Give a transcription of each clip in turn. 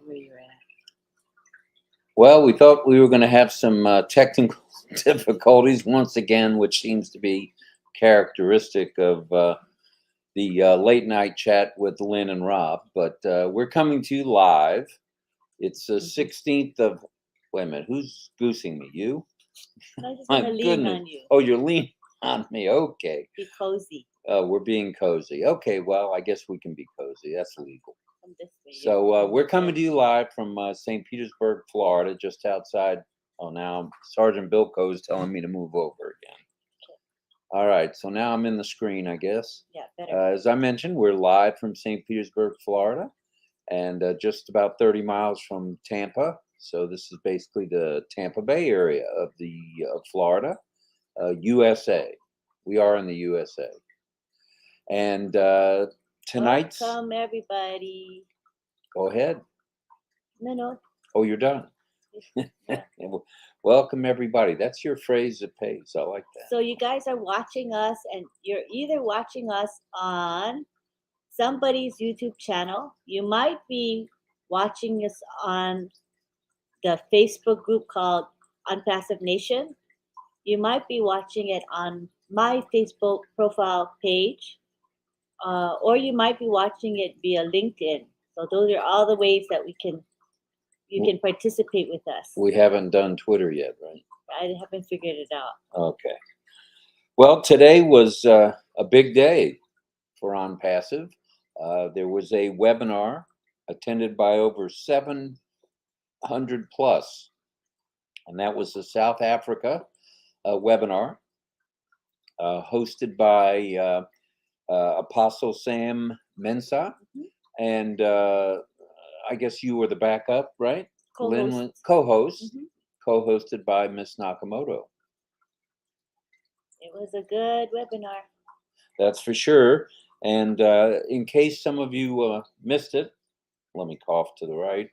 Where you're at. Well, we thought we were going to have some technical difficulties once again, which seems to be characteristic of the late night chat with Lynn and Rob. But we're coming to you live. It's the 16th of. Wait a minute, who's goosing me? You? I'm just My gonna lean goodness. on you. Oh, you're leaning on me. Okay. Be cozy. We're being cozy. Okay, well, I guess we can be cozy. That's legal. Come this way. So we're coming to you live from St. Petersburg, Florida, just outside. Oh, now Sergeant Bilko is telling me to move over again. All right, so now I'm in the screen, I guess. Yeah, better. As I mentioned, we're live from St. Petersburg, Florida, and just about 30 miles from Tampa. So this is basically the Tampa Bay area of Florida, USA. We are in the USA. And tonight's. Welcome everybody. Go ahead. No. Oh, you're done. Yeah. Welcome everybody. That's your phrase that pays. I like that. So you guys are watching us, and you're either watching us on somebody's YouTube channel. You might be watching us on the Facebook group called OnPassive Nation. You might be watching it on my Facebook profile page, or you might be watching it via LinkedIn. So those are all the ways that you can participate with us. We haven't done Twitter yet, right? I haven't figured it out. Okay. Well, today was a big day for OnPassive. There was a webinar attended by over 700 plus, and that was the South Africa webinar hosted by Apostle Sam Mensah. Mhm. And I guess you were the backup, right? Co-host. Lynn, co-host, Mhm. co-hosted by Miss Nakamoto. It was a good webinar. That's for sure. And in case some of you missed it, let me cough to the right.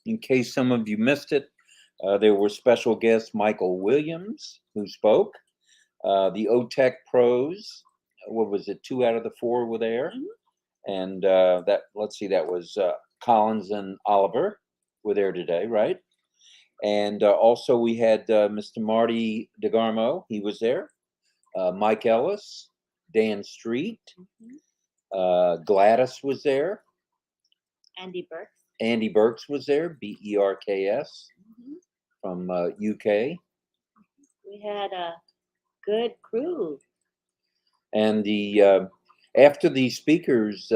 In case some of you missed it, there were special guests Michael Williams, who spoke. The OTech pros, what was it? 2 out of the 4 were there. Mhm. And let's see, that was Collins and Oliver were there today, right? And also we had Mr. Marty DeGarmo, he was there. Mike Ellis, Dan Street, Gladys was there. Andy Burks. Andy Burks was there, Berks, from UK. We had a good crew. And the after the speakers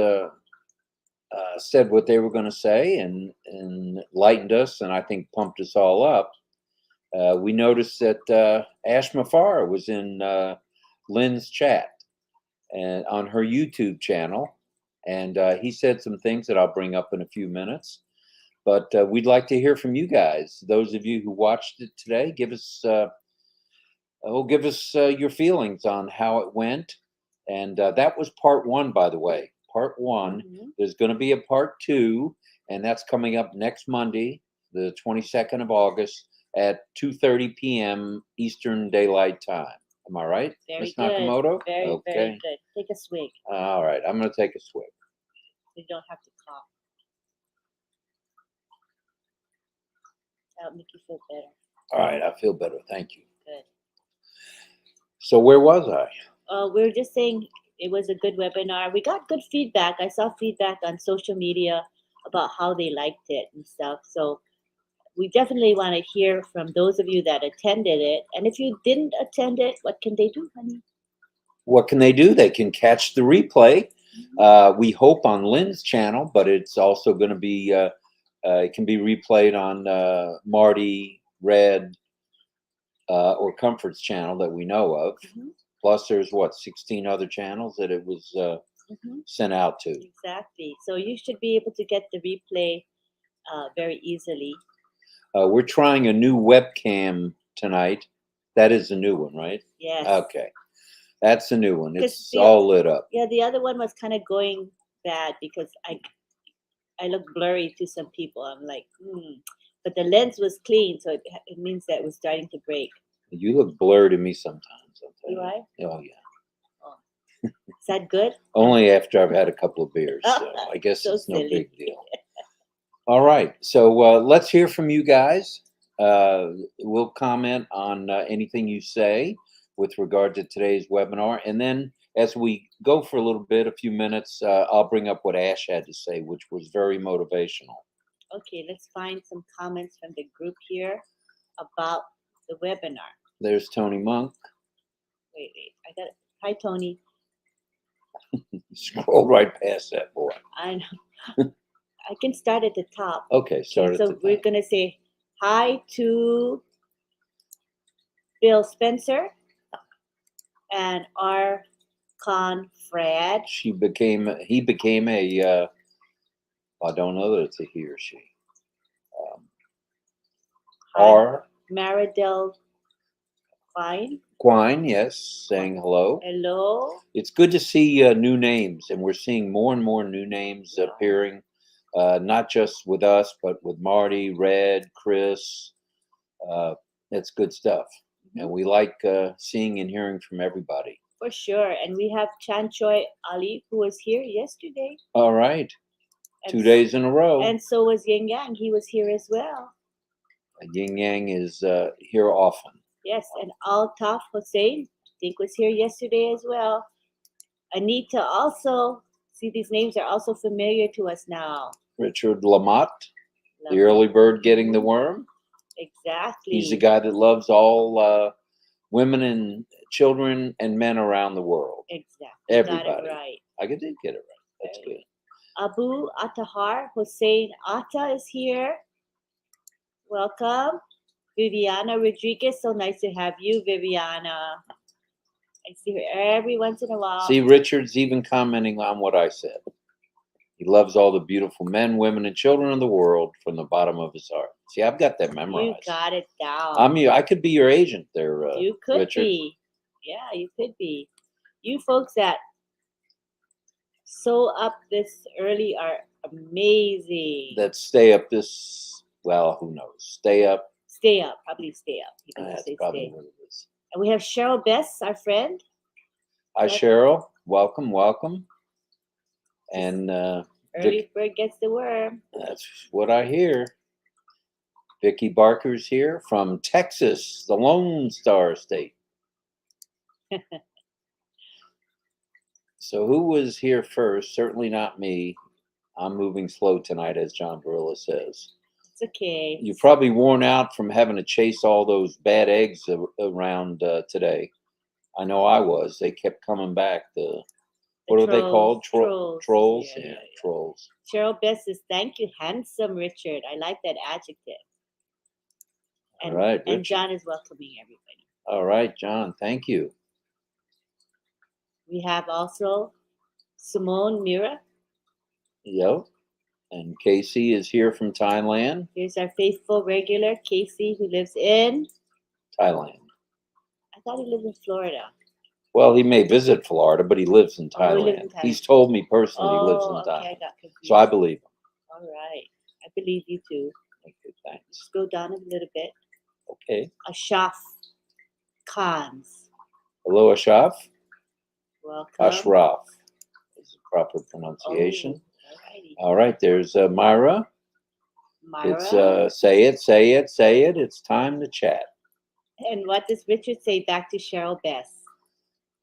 said what they were going to say and enlightened us, and I think pumped us all up, we noticed that Ash Mafar was in Lynn's chat and on her YouTube channel, and he said some things that I'll bring up in a few minutes. But we'd like to hear from you guys. Those of you who watched it today, give us your feelings on how it went. And that was part 1, by the way. Part 1. Mhm. There's going to be a part 2, and that's coming up next Monday, the 22nd of August at 2:30 p.m. Eastern Daylight Time. Am I right, Very Miss good. Nakamoto? Very Okay. good. Take a swig. All right, I'm going to take a swig. You don't have to cough. That'll make you feel better. All right, I feel better. Thank you. Good. So where was I? We were just saying it was a good webinar. We got good feedback. I saw feedback on social media about how they liked it and stuff. So we definitely want to hear from those of you that attended it. And if you didn't attend it, what can they do, honey? What can they do? They can catch the replay. We hope on Lynn's channel, but it's also going to be, it can be replayed on Marty, Red, or Comfort's channel that we know of. Mhm. Plus, there's 16 other channels that it was sent out to. Exactly. So you should be able to get the replay very easily. We're trying a new webcam tonight. That is the new one, right? Yes. Okay. That's the new one. 'Cause It's all lit up. Yeah, the other one was kind of going bad because I look blurry to some people. I'm like, but the lens was clean, so it means that it was starting to break. You look blurred to me sometimes. Do I? Oh, yeah. Oh. Is that good? Only after I've had a couple of beers. So I guess So it's no silly. big deal. All right. So let's hear from you guys. We'll comment on anything you say with regard to today's webinar. And then as we go for a little bit, a few minutes, I'll bring up what Ash had to say, which was very motivational. Okay, let's find some comments from the group here about the webinar. There's Tony Monk. Wait, I got it. Hi, Tony. Scroll right past that boy. I know. I can start at the top. Okay, start at So the we're top. gonna say hi to Bill Spencer and our confrade. He became a, I don't know that it's a he or she. Hi, R. Maridel Quine. Quine, yes, saying hello. Hello. It's good to see new names, and we're seeing more and more new names appearing, not just with us, but with Marty, Red, Chris. That's good stuff. And we like seeing and hearing from everybody. For sure. And we have Chan Choi Ali, who was here yesterday. All right. And 2 days in a row. And so was Yin Yang. He was here as well. Yin Yang is here often. Yes, and Altaf Hussein, I think, was here yesterday as well. Anita also, see, these names are also familiar to us now. Richard Lamotte, the early bird getting the worm. Exactly. He's a guy that loves all women and children and men around the world. Exactly. Everybody. Got it right. I did get it right. That's good. Abu Atahar Hussein Atta is here. Welcome. Viviana Rodriguez, so nice to have you, Viviana. I see her every once in a while. See, Richard's even commenting on what I said. He loves all the beautiful men, women, and children in the world from the bottom of his heart. See, I've got that memorized. You got it down. I could be your agent there, you could Richard. be. Yeah, you could be. You folks that sew up this early are amazing. That stay up this, well, who knows? Stay up. Stay up. Probably stay up. That's probably what it is. And we have Cheryl Bess, our friend. Hi, Cheryl. Welcome, welcome. And early bird gets the worm. That's what I hear. Vicki Barker's here from Texas, the Lone Star State. So who was here first? Certainly not me. I'm moving slow tonight, as John Barilla says. It's okay. You're probably worn out from having to chase all those bad eggs around today. I know I was. They kept coming back. What are they called? Trolls? Yeah, trolls. Cheryl Bess says, thank you, handsome Richard. I like that adjective. And, all right, Richard. And John is welcoming everybody. All right, John. Thank you. We have also Simone Mira. Yep. And Casey is here from Thailand. Here's our faithful regular, Casey, who lives in Thailand. I thought he lived in Florida. Well, he may visit Florida, but he lives in Thailand. He lives in Thailand. He's told me personally he lives in Thailand. I got confused. So I believe him. All right. I believe you too. Okay, thanks. Let's go down a little bit. Okay. Ashraf Khans. Hello, Ashraf. Welcome. Ashraf is the proper pronunciation. Oh, all right, there's Myra. Myra. It's say it. It's time to chat. And what does Richard say back to Cheryl Bess?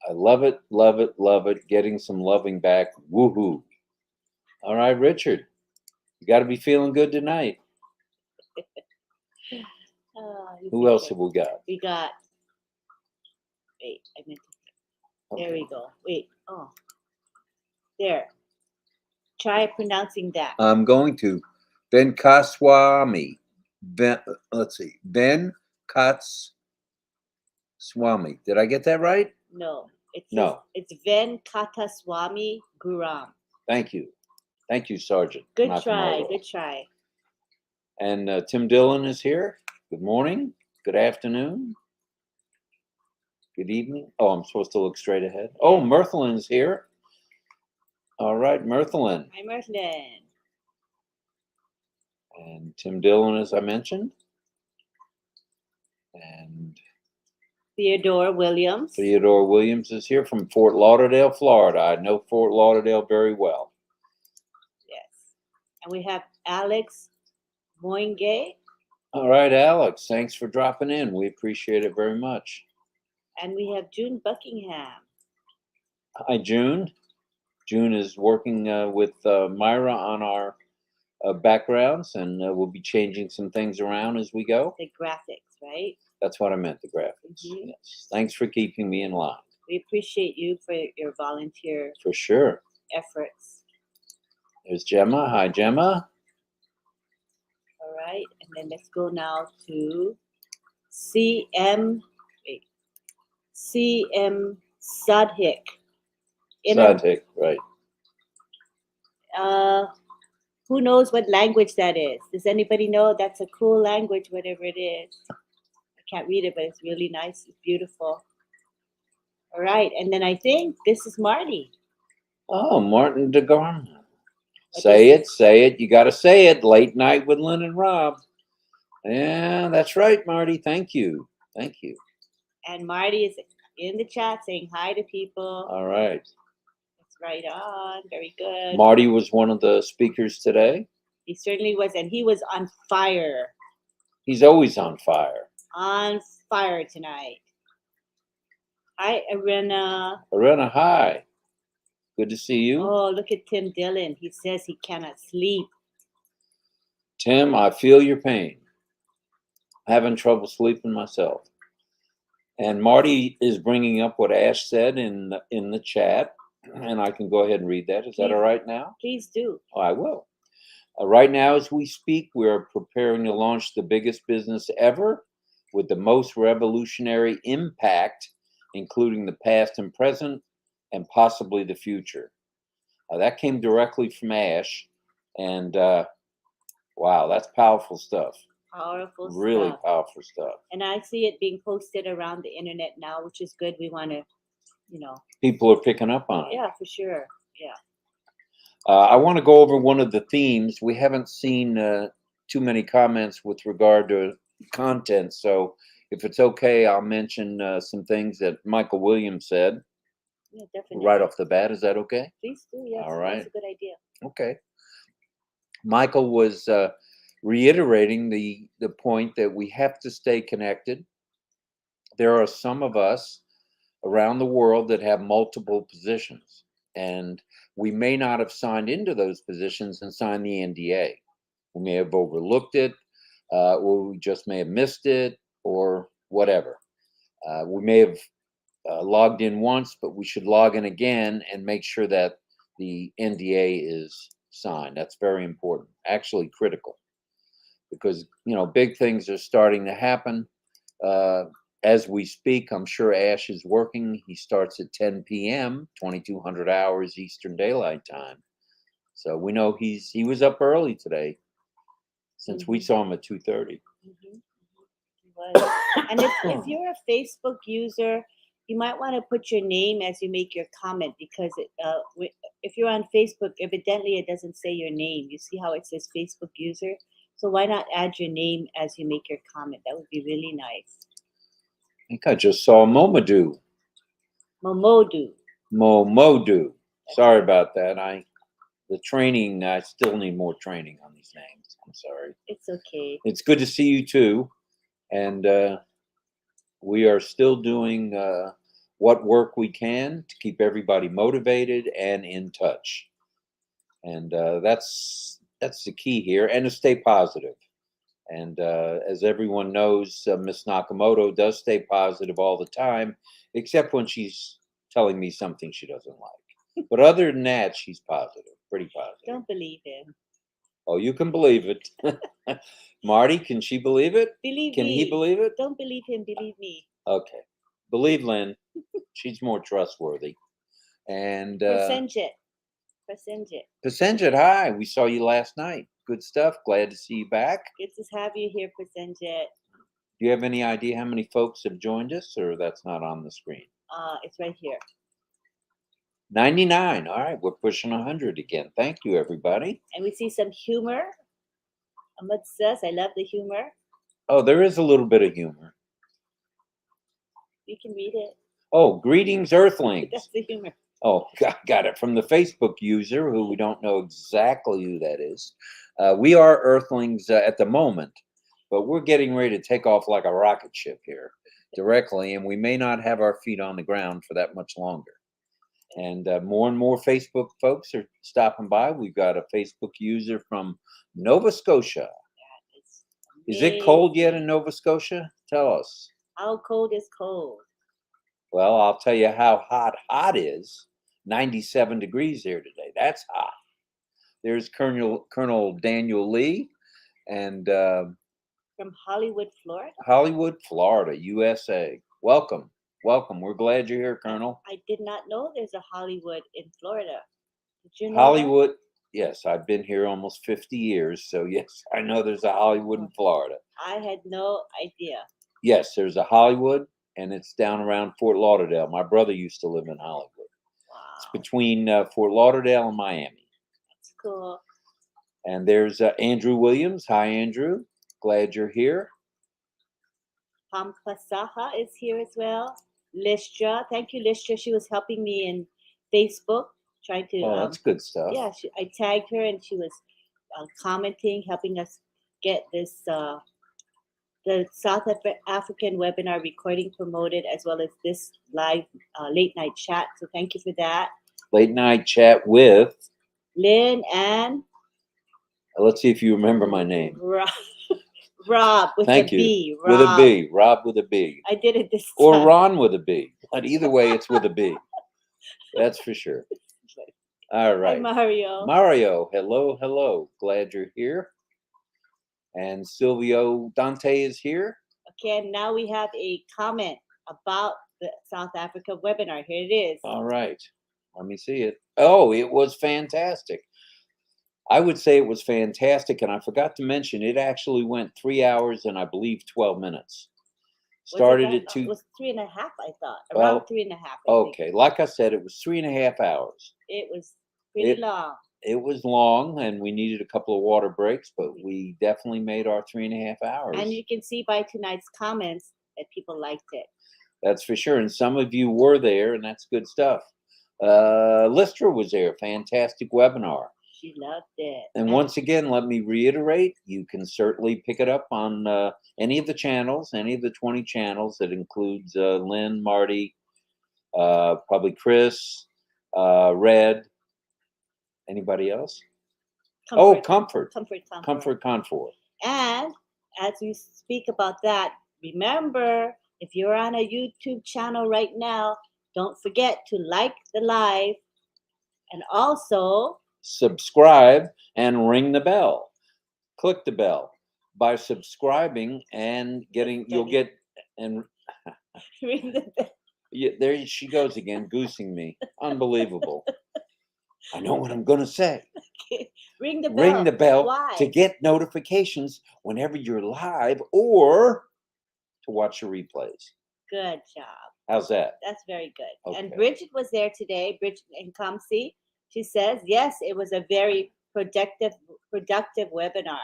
I love it, love it, love it. Getting some loving back. Woohoo. All right, Richard. You got to be feeling good tonight. Who else have we got? We got. Wait, I meant to. Okay. There we go. Wait. Oh. There. Try pronouncing that. I'm going to. Ben Kaswami. Let's see. Ben Katswami. Did I get that right? No. No. It's Venkataswamy Guram. Thank you. Thank you, Sergeant. Good try. Good try. And Tim Dillon is here. Good morning. Good afternoon. Good evening. Oh, I'm supposed to look straight ahead. Oh, Mirthalin's here. All right, Mirthalin. Hi, Mirthalin. And Tim Dillon, as I mentioned. And Theodore Williams. Theodore Williams is here from Fort Lauderdale, Florida. I know Fort Lauderdale very well. Yes. And we have Alex Moingay. All right, Alex, thanks for dropping in. We appreciate it very much. And we have June Buckingham. Hi, June. June is working with Myra on our backgrounds, and we'll be changing some things around as we go. The graphics, right? That's what I meant, the graphics. Mhm. Yes. Thanks for keeping me in line. We appreciate you for your volunteer For sure. efforts. There's Gemma. Hi, Gemma. All right. And then let's go now to CM Sadhik. Sadhik, right. Who knows what language that is? Does anybody know? That's a cool language, whatever it is. I can't read it, but it's really nice. It's beautiful. All right. And then I think this is Marty. Oh, Martin DeGarma. Say it. You got to say it. Late night with Lynn and Rob. Yeah, that's right, Marty. Thank you. Thank you. And Marty is in the chat saying hi to people. All right. That's right on. Very good. Marty was one of the speakers today. He certainly was. And he was on fire. He's always on fire. On fire tonight. Hi, Arena. Arena, hi. Good to see you. Oh, look at Tim Dillon. He says he cannot sleep. Tim, I feel your pain. Having trouble sleeping myself. And Marty is bringing up what Ash said in the chat, and I can go ahead and read that. Is that all right now? Please do. Oh, I will. Right now, as we speak, we are preparing to launch the biggest business ever with the most revolutionary impact, including the past and present, and possibly the future. That came directly from Ash, and wow, that's powerful stuff. Powerful stuff. Really powerful stuff. And I see it being posted around the internet now, which is good. We want to, People are picking up on it. Yeah, for sure. Yeah. I want to go over one of the themes. We haven't seen too many comments with regard to content, so if it's okay, I'll mention some things that Michael Williams said. Yeah, definitely. Right off the bat. Is that okay? Please do. Yes. All right. That's a good idea. Okay. Michael was reiterating the point that we have to stay connected. There are some of us around the world that have multiple positions, and we may not have signed into those positions and signed the NDA. We may have overlooked it, or we just may have missed it, or whatever. We may have logged in once, but we should log in again and make sure that the NDA is signed. That's very important, actually critical, because big things are starting to happen as we speak. I'm sure Ash is working. He starts at 10 p.m., 2200 hours Eastern Daylight Time. So we know he was up early today, since we saw him at 2:30. And if you're a Facebook user, you might want to put your name as you make your comment, because if you're on Facebook, evidently it doesn't say your name. You see how it says Facebook user? So why not add your name as you make your comment? That would be really nice. I think I just saw Momodu. Momodu. Sorry about that. The training, I still need more training on these names. I'm sorry. It's okay. It's good to see you too. And we are still doing what work we can to keep everybody motivated and in touch. And that's the key here, and to stay positive. And as everyone knows, Miss Nakamoto does stay positive all the time, except when she's telling me something she doesn't like. But other than that, she's positive, pretty positive. Don't believe him. Oh, you can believe it. Marty, can she believe it? Can he believe it? Don't believe him, believe me. Okay. Believe Lynn. She's more trustworthy. And Pasenjit, hi. We saw you last night. Good stuff. Glad to see you back. Good to have you here, Pasenjit. Do you have any idea how many folks have joined us, or that's not on the screen? It's right here. 99. All right, we're pushing 100 again. Thank you, everybody. And we see some humor. Ahmed says, I love the humor. Oh, there is a little bit of humor. You can read it. Oh, greetings, Earthlings. That's the humor. Oh, got it from the Facebook user who we don't know exactly who that is. We are Earthlings at the moment, but we're getting ready to take off like a rocket ship here directly, and we may not have our feet on the ground for that much longer. And more Facebook folks are stopping by. We've got a Facebook user from Nova Scotia. Is it cold yet in Nova Scotia? Tell us. How cold is cold? Well, I'll tell you how hot is. 97 degrees here today. That's hot. There's Colonel Daniel Lee, and From Hollywood, Florida. Hollywood, Florida, USA. Welcome. We're glad you're here, Colonel. I did not know there's a Hollywood in Florida. Did you know Hollywood, yes, I've been here almost 50 years, so yes, I know there's a Hollywood in Florida. I had no idea. Yes, there's a Hollywood, and it's down around Fort Lauderdale. My brother used to live in Hollywood. Wow. It's between Fort Lauderdale and Miami. That's cool. And there's Andrew Williams. Hi, Andrew. Glad you're here. Pampasaha is here as well. Listra, thank you, Listra. She was helping me in Facebook, trying to. Oh, that's good stuff. Yeah, I tagged her and she was commenting, helping us get this the South African webinar recording promoted, as well as this live late night chat. So thank you for that. Late night chat with Lynn and. Let's see if you remember my name. Rob with Thank a you. B. With a B. Rob with a B. I did it this or time. Or Ron with a B. But either way, it's with a B. That's for sure. All right. Hi, Mario. Mario, hello. Glad you're here. And Silvio Dante is here. Okay, and now we have a comment about the South Africa webinar. Here it is. All right. Let me see it. Oh, it was fantastic. I would say it was fantastic, and I forgot to mention it actually went 3 hours and I believe 12 minutes. Started at 2. It was 3.5, I thought. Well, around 3.5. Okay, like I said, it was 3.5 hours. It was pretty long. It was long, and we needed a couple of water breaks, but we definitely made our 3.5 hours. And you can see by tonight's comments that people liked it. That's for sure, and some of you were there, and that's good stuff. Listra was there. Fantastic webinar. She loved it. And once again, let me reiterate, you can certainly pick it up on any of the channels, any of the 20 channels. That includes Lynn, Marty, probably Chris, Red. Anybody else? Comfort. And as we speak about that, remember, if you're on a YouTube channel right now, don't forget to like the live and also subscribe and ring the bell. Click the bell. By subscribing and you'll get and ring the bell. Yeah, there she goes again, goosing me. Unbelievable. I know what I'm going to say. Okay. Ring the bell. Ring the bell. Why? To get notifications whenever you're live or to watch the replays. Good job. How's that? That's very good. Okay. And Bridget was there today. Bridget in Comsey. She says, yes, it was a very productive webinar.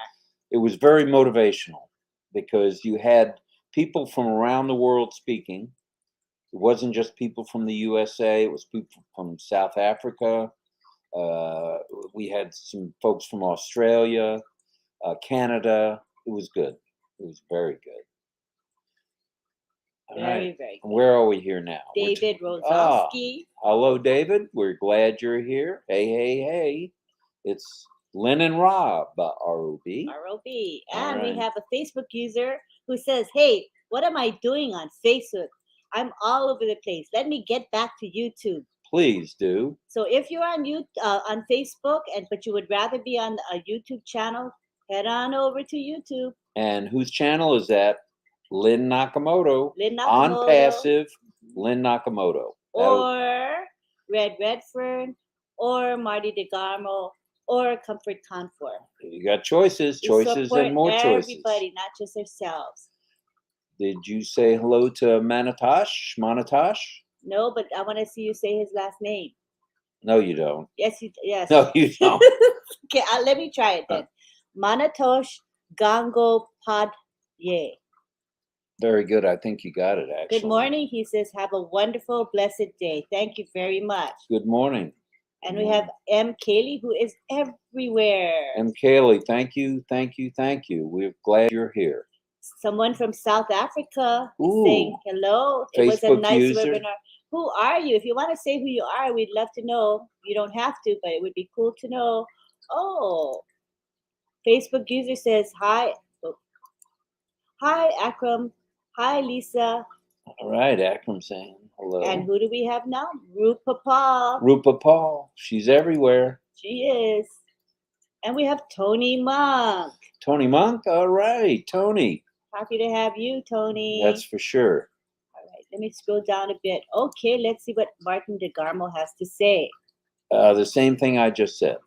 It was very motivational because you had people from around the world speaking. It wasn't just people from the USA. It was people from South Africa. We had some folks from Australia, Canada. It was good. It was very good. Very good. Where are we here now? David Rozowski. Hello, David. We're glad you're here. Hey. It's Lynn and Rob, R-O-B. R-O-B. And we have a Facebook user who says, hey, what am I doing on Facebook? I'm all over the place. Let me get back to YouTube. Please do. So if you're on Facebook, but you would rather be on a YouTube channel, head on over to YouTube. And whose channel is that? Lynn Nakamoto. OnPassive, Lynn Nakamoto. Or Red Redfern, or Marty DeGarmo, or Comfort Confor. You got choices and more choices. Everybody, not just ourselves. Did you say hello to Manatosh? No, but I want to see you say his last name. No, you don't. Yes. No, you don't. Okay, let me try it then. Manatosh Gango Padye. Very good. I think you got it, actually. Good morning. He says, have a wonderful, blessed day. Thank you very much. Good morning. And Good we have M. Kaylee, who is everywhere. And Kaylee, thank you, thank you, thank you. We're glad you're here. Someone from South Africa is Ooh. saying hello. It was a Facebook nice user. webinar. Who are you? If you want to say who you are, we'd love to know. You don't have to, but it would be cool to know. Oh, Facebook user says, hi. Oh. Hi, Akram. Hi, Lisa. All right, Akram saying hello. And who do we have now? Rupa Paul. Rupa Paul. She's everywhere. She is. And we have Tony Monk. Tony Monk. All right, Tony. Happy to have you, Tony. That's for sure. All right, let me scroll down a bit. Okay, let's see what Martin DeGarmo has to say. The same thing I just said.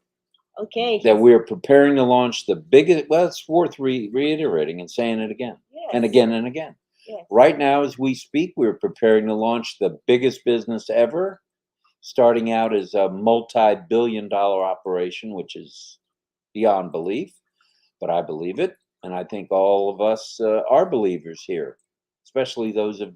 Okay. That we're preparing to launch the biggest, well, it's worth reiterating and saying it again. Yes. And again and again. Yes. Right now, as we speak, we're preparing to launch the biggest business ever, starting out as a multi-billion-dollar operation, which is beyond belief, but I believe it. And I think all of us are believers here, especially those of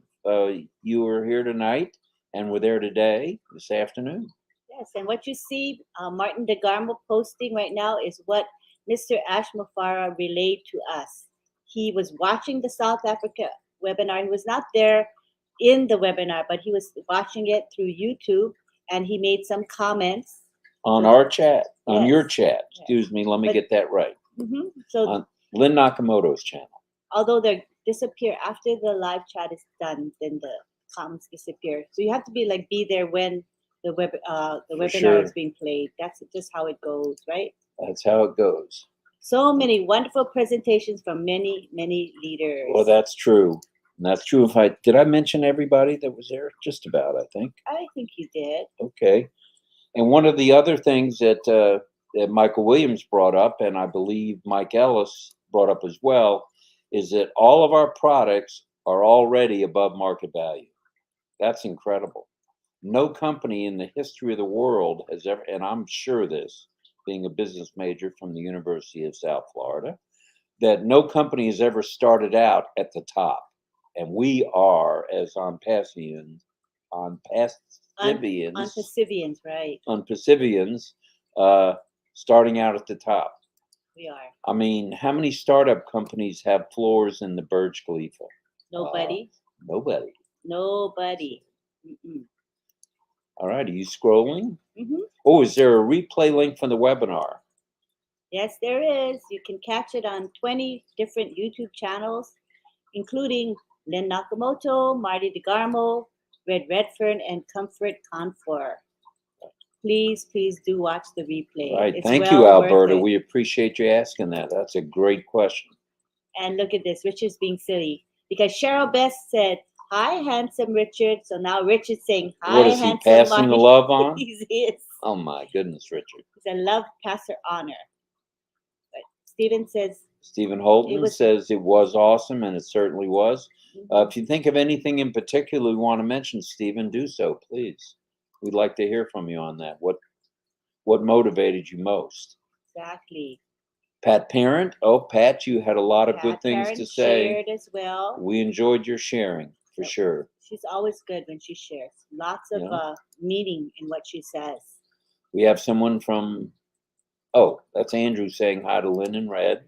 you who are here tonight and were there today, this afternoon. Yes, and what you see Martin DeGarmo posting right now is what Mr. Ash Mufara relayed to us. He was watching the South Africa webinar. He was not there in the webinar, but he was watching it through YouTube, and he made some comments. On our chat, on Yes. your chat. Excuse me, let me get that right. Mm-hmm. So on Lynn Nakamoto's channel. Although they disappear after the live chat is done, then the comments disappear. So you have to be there when the webinar sure. is being played. That's just how it goes, right? That's how it goes. So many wonderful presentations from many, many leaders. Well, that's true. And that's true. Did I mention everybody that was there? Just about, I think. I think you did. Okay. And one of the other things that Michael Williams brought up, and I believe Mike Ellis brought up as well, is that all of our products are already above market value. That's incredible. No company in the history of the world has ever, and I'm sure this, being a business major from the University of South Florida, that no company has ever started out at the top. And we are, as OnPassivians, right? OnPassivians, starting out at the top. We are. I mean, how many startup companies have floors in the Burj Khalifa? Nobody. Nobody. Nobody. Mm-mm. All right, are you scrolling? Mm-hmm. Oh, is there a replay link from the webinar? Yes, there is. You can catch it on 20 different YouTube channels, including Lynn Nakamoto, Marty DeGarmo, Red Redfern, and Comfort Confor. Please do watch the replay. Right. It's Thank you, well worth Alberta. it. We appreciate you asking that. That's a great question. And look at this. Richard's being silly because Cheryl Best said, hi, handsome Richard. So now Richard's saying, hi, what is he, handsome passing Marty. the love on? He is. Oh, my goodness, Richard. He's a love passer honor. But Stephen says, Stephen Holton says it was awesome, and it certainly was. Mm-hmm. If you think of anything in particular you want to mention, Stephen, do so, please. We'd like to hear from you on that. What motivated you most? Exactly. Pat Parent. Oh, Pat, you had a lot of Pat good things Parent to say. shared as well. We enjoyed your sharing, for sure. She's always good when she shares. Lots of meaning in what she says. We have someone from, oh, that's Andrew saying hi to Lynn and Red.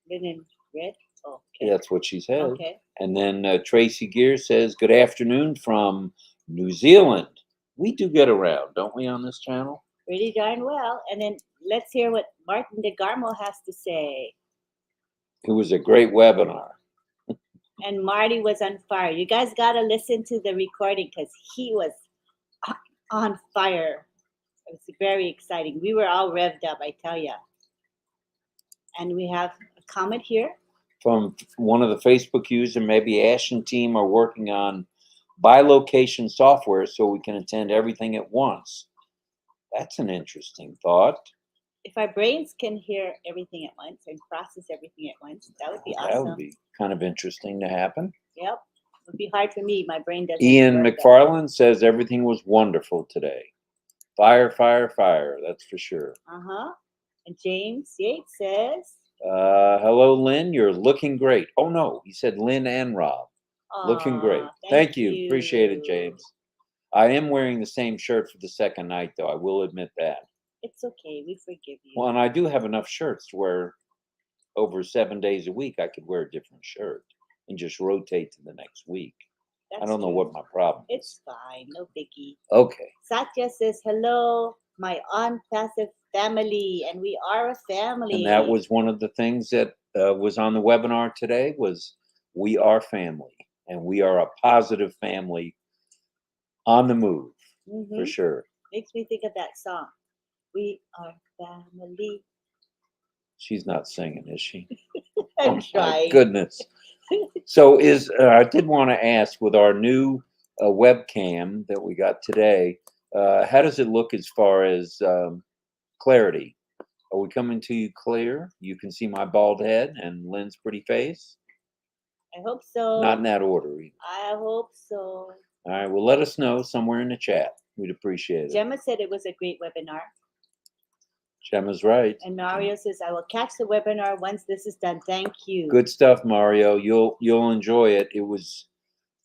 Lynn and Red? Oh, okay. That's what she said. Okay. And then Tracy Gear says, good afternoon from New Zealand. We do get around, don't we, on this channel? Pretty darn well. And then let's hear what Martin DeGarmo has to say. It was a great webinar. And Marty was on fire. You guys got to listen to the recording because he was on fire. It was very exciting. We were all revved up, I tell you. And we have a comment here. From one of the Facebook users, maybe Ash and team are working on bi-location software so we can attend everything at once. That's an interesting thought. If our brains can hear everything at once and process everything at once, that would be awesome. That would be kind of interesting to happen. Yep. It would be hard for me. My brain doesn't Ian work McFarland says everything was wonderful today. Fire, fire, fire. That's for sure. Uh-huh. And James Yates says, Hello, Lynn. You're looking great. Oh no, he said Lynn and Rob. Looking great. Aw, Thank you. Appreciate it, James. I am wearing the same shirt for the second night, though. I will admit that. It's okay. We forgive you. Well, and I do have enough shirts to wear over 7 days a week. I could wear a different shirt and just rotate to the next week. I don't know true. what my problem is. It's fine. No biggie. Okay. Satya says, hello, my OnPassive family, and we are a family. And that was one of the things that was on the webinar today was we are family, and we are a positive family on the move, for sure. Makes me think of that song. We are family. She's not singing, is she? I'm My trying. goodness. So I did want to ask, with our new webcam that we got today, how does it look as far as clarity? Are we coming to you clear? You can see my bald head and Lynn's pretty face? I hope so. Not in that order either. I hope so. All right, well, let us know somewhere in the chat. We'd appreciate it. Gemma said it was a great webinar. Gemma's right. And Mario says, I will catch the webinar once this is done. Thank you. Good stuff, Mario. You'll enjoy it. It was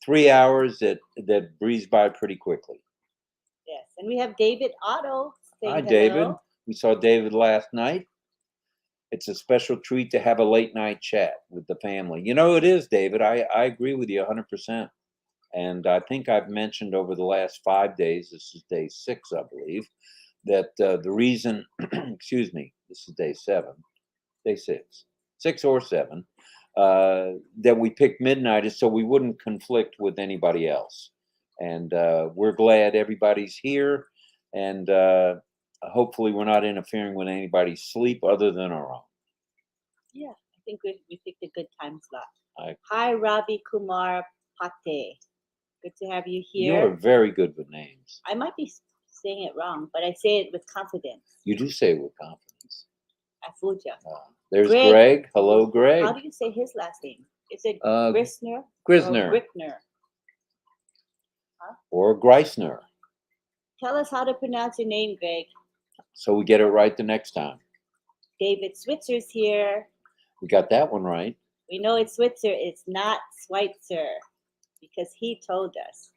3 hours that breezed by pretty quickly. Yes, and we have David Otto. Hi, David. We saw David last night. It's a special treat to have a late night chat with the family. You know, it is, David. I agree with you 100%. And I think I've mentioned over the last 5 days, this is day 6, I believe, that the reason, excuse me, this is day 7, day 6 or 7, that we picked midnight is so we wouldn't conflict with anybody else. And we're glad everybody's here. And hopefully we're not interfering with anybody's sleep other than our own. Yeah, I think we picked a good time slot. Hi, Ravi Kumar Pate. Good to have you here. You're very good with names. I might be saying it wrong, but I say it with confidence. You do say it with confidence. I fooled you. There's Greg. Hello, Greg. How do you say his last name? Is it Grisner? Grickner? Huh? Or Greisner. Tell us how to pronounce your name, Greg. So we get it right the next time. David Switzer's here. We got that one right. We know it's Switzer. It's not Schweitzer because he told us.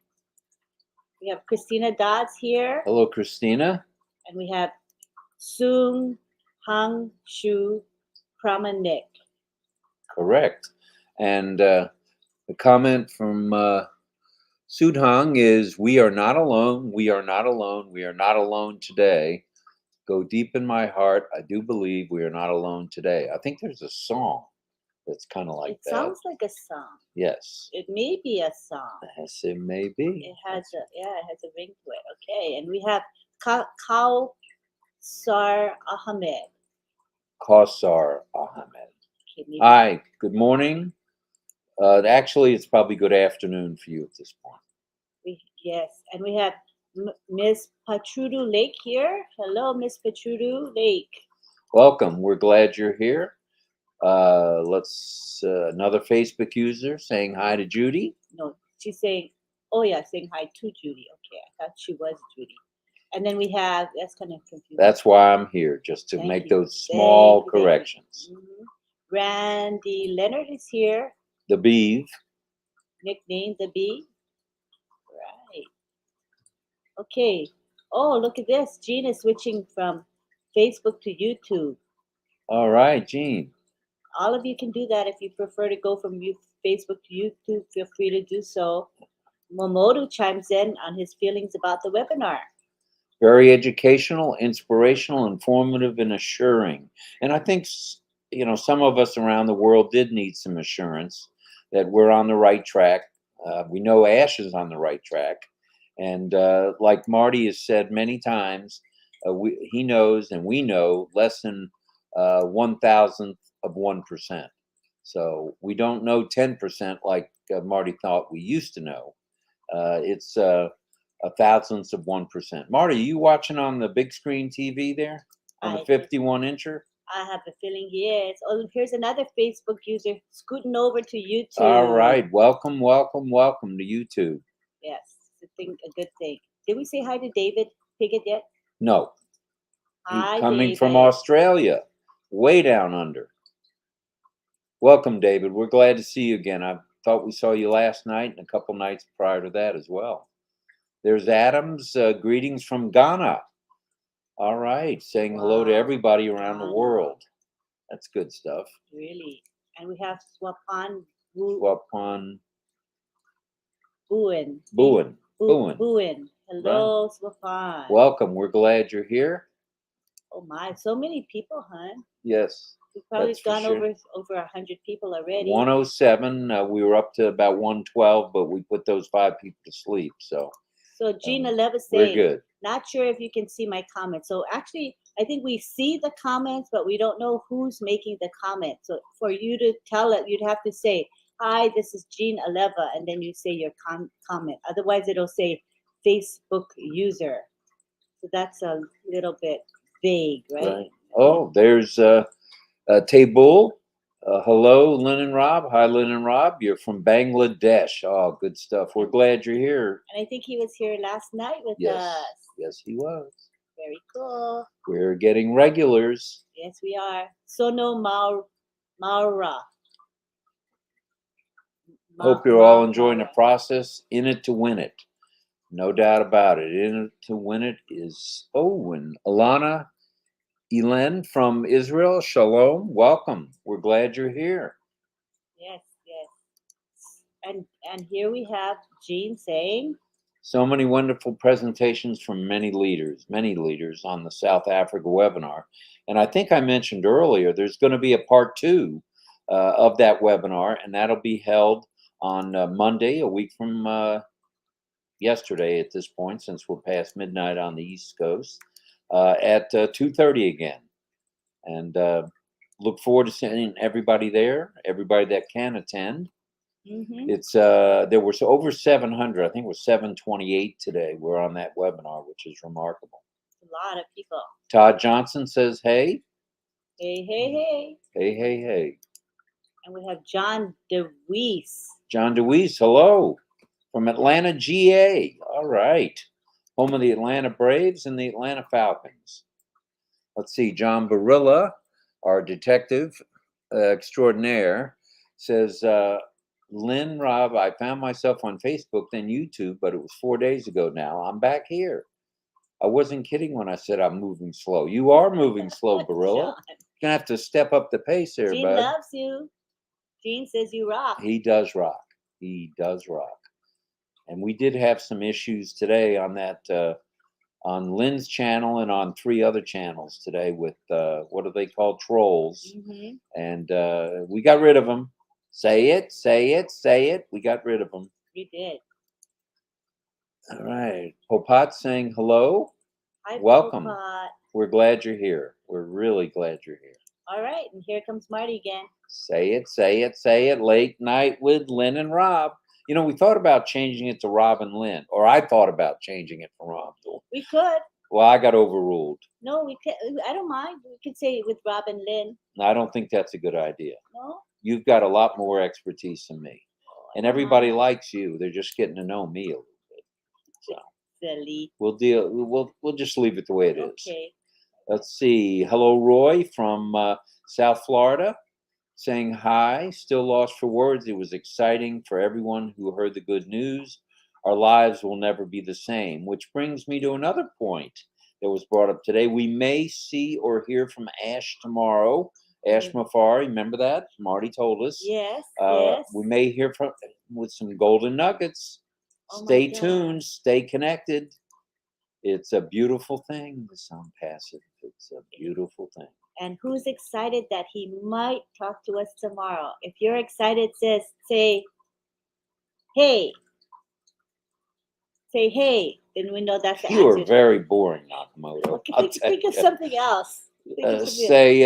We have Christina Dodds here. Hello, Christina. And we have Soong Hang Shu Pramanik. Correct. And the comment from Sudhang is, we are not alone. We are not alone. We are not alone today. Go deep in my heart. I do believe we are not alone today. I think there's a song that's kind of like that. It sounds like a song. Yes. It may be a song. Yes, it may be. It has a ring to it. Okay, and we have Kausar Ahmed. Kausar Ahmed. Okay, hi, good morning. Actually, it's probably good afternoon for you at this point. Yes, and we have Ms. Patrudu Lake here. Hello, Ms. Patrudu Lake. Welcome. We're glad you're here. Let's another Facebook user saying hi to Judy. No, she's saying, oh yeah, saying hi to Judy. Okay, I thought she was Judy. And then we have, that's kind of confusing. That's why I'm here, just to make those small corrections. Randy Leonard is here. The Beeve. Nickname the Bee. Right. Okay. Oh, look at this. Jean is switching from Facebook to YouTube. All right, Jean. All of you can do that if you prefer to go from Facebook to YouTube. Feel free to do so. Momodu chimes in on his feelings about the webinar. Very educational, inspirational, informative, and assuring. And I think, you know, some of us around the world did need some assurance that we're on the right track. We know Ash is on the right track. And like Marty has said many times, he knows and we know less than 1,000th of 1%. So we don't know 10% like Marty thought we used to know. It's a thousandth of 1%. Marty, are you watching on the big screen TV there on the 51-incher? I have a feeling he is. Oh, here's another Facebook user scooting over to YouTube. All right. Welcome, welcome, welcome to YouTube. Yes, it's a good thing. Did we say hi to David Piggott yet? No. Hi, He's coming David. from Australia, way down under. Welcome, David. We're glad to see you again. I thought we saw you last night and a couple nights prior to that as well. There's Adams. Greetings from Ghana. All right. Saying hello to Wow, everybody around the Ghana. world. That's good stuff. Really. And we have Swapan Wapan Buin. Buin. Buin. Buin. Hello, Swapan. Welcome. We're glad you're here. Oh my, so many people, huh? Yes. We've probably That's for gone sure. over 100 people already. 107. We were up to about 112, but we put those 5 people to sleep. So Gene 11 we're saying, good. not sure if you can see my comments. So actually, I think we see the comments, but we don't know who's making the comment. So for you to tell it, you'd have to say, hi, this is Gene 11, and then you say your comment. Otherwise, it'll say Facebook user. So that's a little bit vague, right? Oh, there's Tabul. Hello, Lynn and Rob. Hi, Lynn and Rob. You're from Bangladesh. Oh, good stuff. We're glad you're here. And I think he was here last night with us. Yes, he was. Very cool. We're getting regulars. Yes, we are. Sono Maura. Hope you're all enjoying the process. In it to win it. No doubt about it. In it to win it is and Alana Elen from Israel. Shalom. Welcome. We're glad you're here. Yes. And here we have Jean saying, so many wonderful presentations from many leaders on the South Africa webinar. And I think I mentioned earlier, there's going to be a part 2 of that webinar, and that'll be held on Monday, a week from yesterday at this point, since we're past midnight on the East Coast, at 2:30 again. And look forward to seeing everybody there, everybody that can attend. Mm-hmm. It's there was over 700. I think it was 728 today. We're on that webinar, which is remarkable. A lot of people. Todd Johnson says, "Hey, hey." Hey. And we have John DeWeese. John DeWeese, hello from Atlanta, GA. All right, home of the Atlanta Braves and the Atlanta Falcons. Let's see, John Barilla, our detective extraordinaire, says. Lynn, Rob, I found myself on Facebook, then YouTube, but it was 4 days ago now. I'm back here. I wasn't kidding when I said I'm moving slow. You are moving slow, Barilla. You're going to have to step up the pace there, Gene bud. loves you. Gene says you rock. He does rock. And we did have some issues today on that, on Lynn's channel and on 3 other channels today with, what are they called? Trolls. Mm-hmm. And we got rid of them. Say it. We got rid of them. We did. All right. Popat saying hello. Hi, welcome. Popat. We're glad you're here. We're really glad you're here. All right. And here comes Marty again. Say it. Late night with Lynn and Rob. You know, we thought about changing it to Rob and Lynn. Or I thought about changing it from Rob to. We could. Well, I got overruled. No, we could. I don't mind. We could say it with Rob and Lynn. I don't think that's a good idea. No? You've got a lot more expertise than me. And everybody likes you. They're just getting to know me a little bit. So silly. We'll just leave it the way it is. Okay. Let's see. Hello, Roy from South Florida, saying hi. Still lost for words. It was exciting for everyone who heard the good news. Our lives will never be the same. Which brings me to another point that was brought up today. We may see or hear from Ash tomorrow. Ash Mafari, remember that? Marty told us. Yes. We may hear from with some golden nuggets. Stay tuned. Stay connected. It's a beautiful thing, this OnPassive. It's a beautiful thing. And who's excited that he might talk to us tomorrow? If you're excited, say, hey. Say, hey. Then we know that's the answer. You are very boring, Nakamoto. Think of something else. Say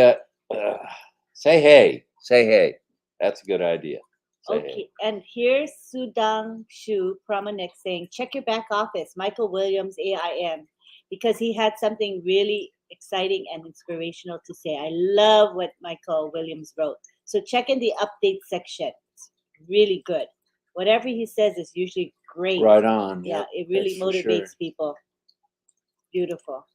hey. Say hey. That's a good idea. Say okay, hey. And here's Sudang Shu Pramanik saying, check your back office, Michael Williams, AIM, because he had something really exciting and inspirational to say. I love what Michael Williams wrote. So check in the update section. It's really good. Whatever he says is usually great. Right on. Yeah, it really motivates people. Beautiful.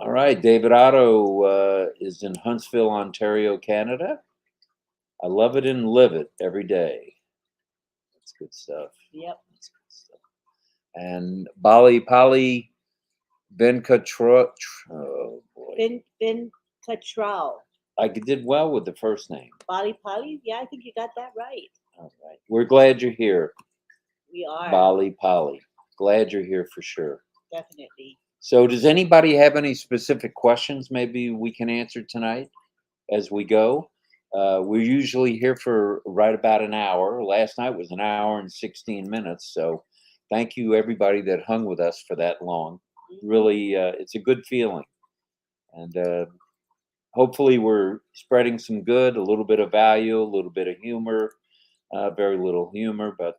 All right, David Otto is in Huntsville, Ontario, Canada. I love it and live it every day. That's good stuff. Yep. That's good stuff. And Bali Pali Venkatra. Oh boy, Ben Catrao. I did well with the first name. Bali Pali? Yeah, I think you got that right. All right, we're glad you're here, We are. Bali Pali. Glad you're here for sure. Definitely. So, does anybody have any specific questions maybe we can answer tonight as we go? We're usually here for right about an hour. Last night was an hour and 16 minutes. So, thank you everybody that hung with us for that long. Really, it's a good feeling. And hopefully, we're spreading some good, a little bit of value, a little bit of humor, very little humor, but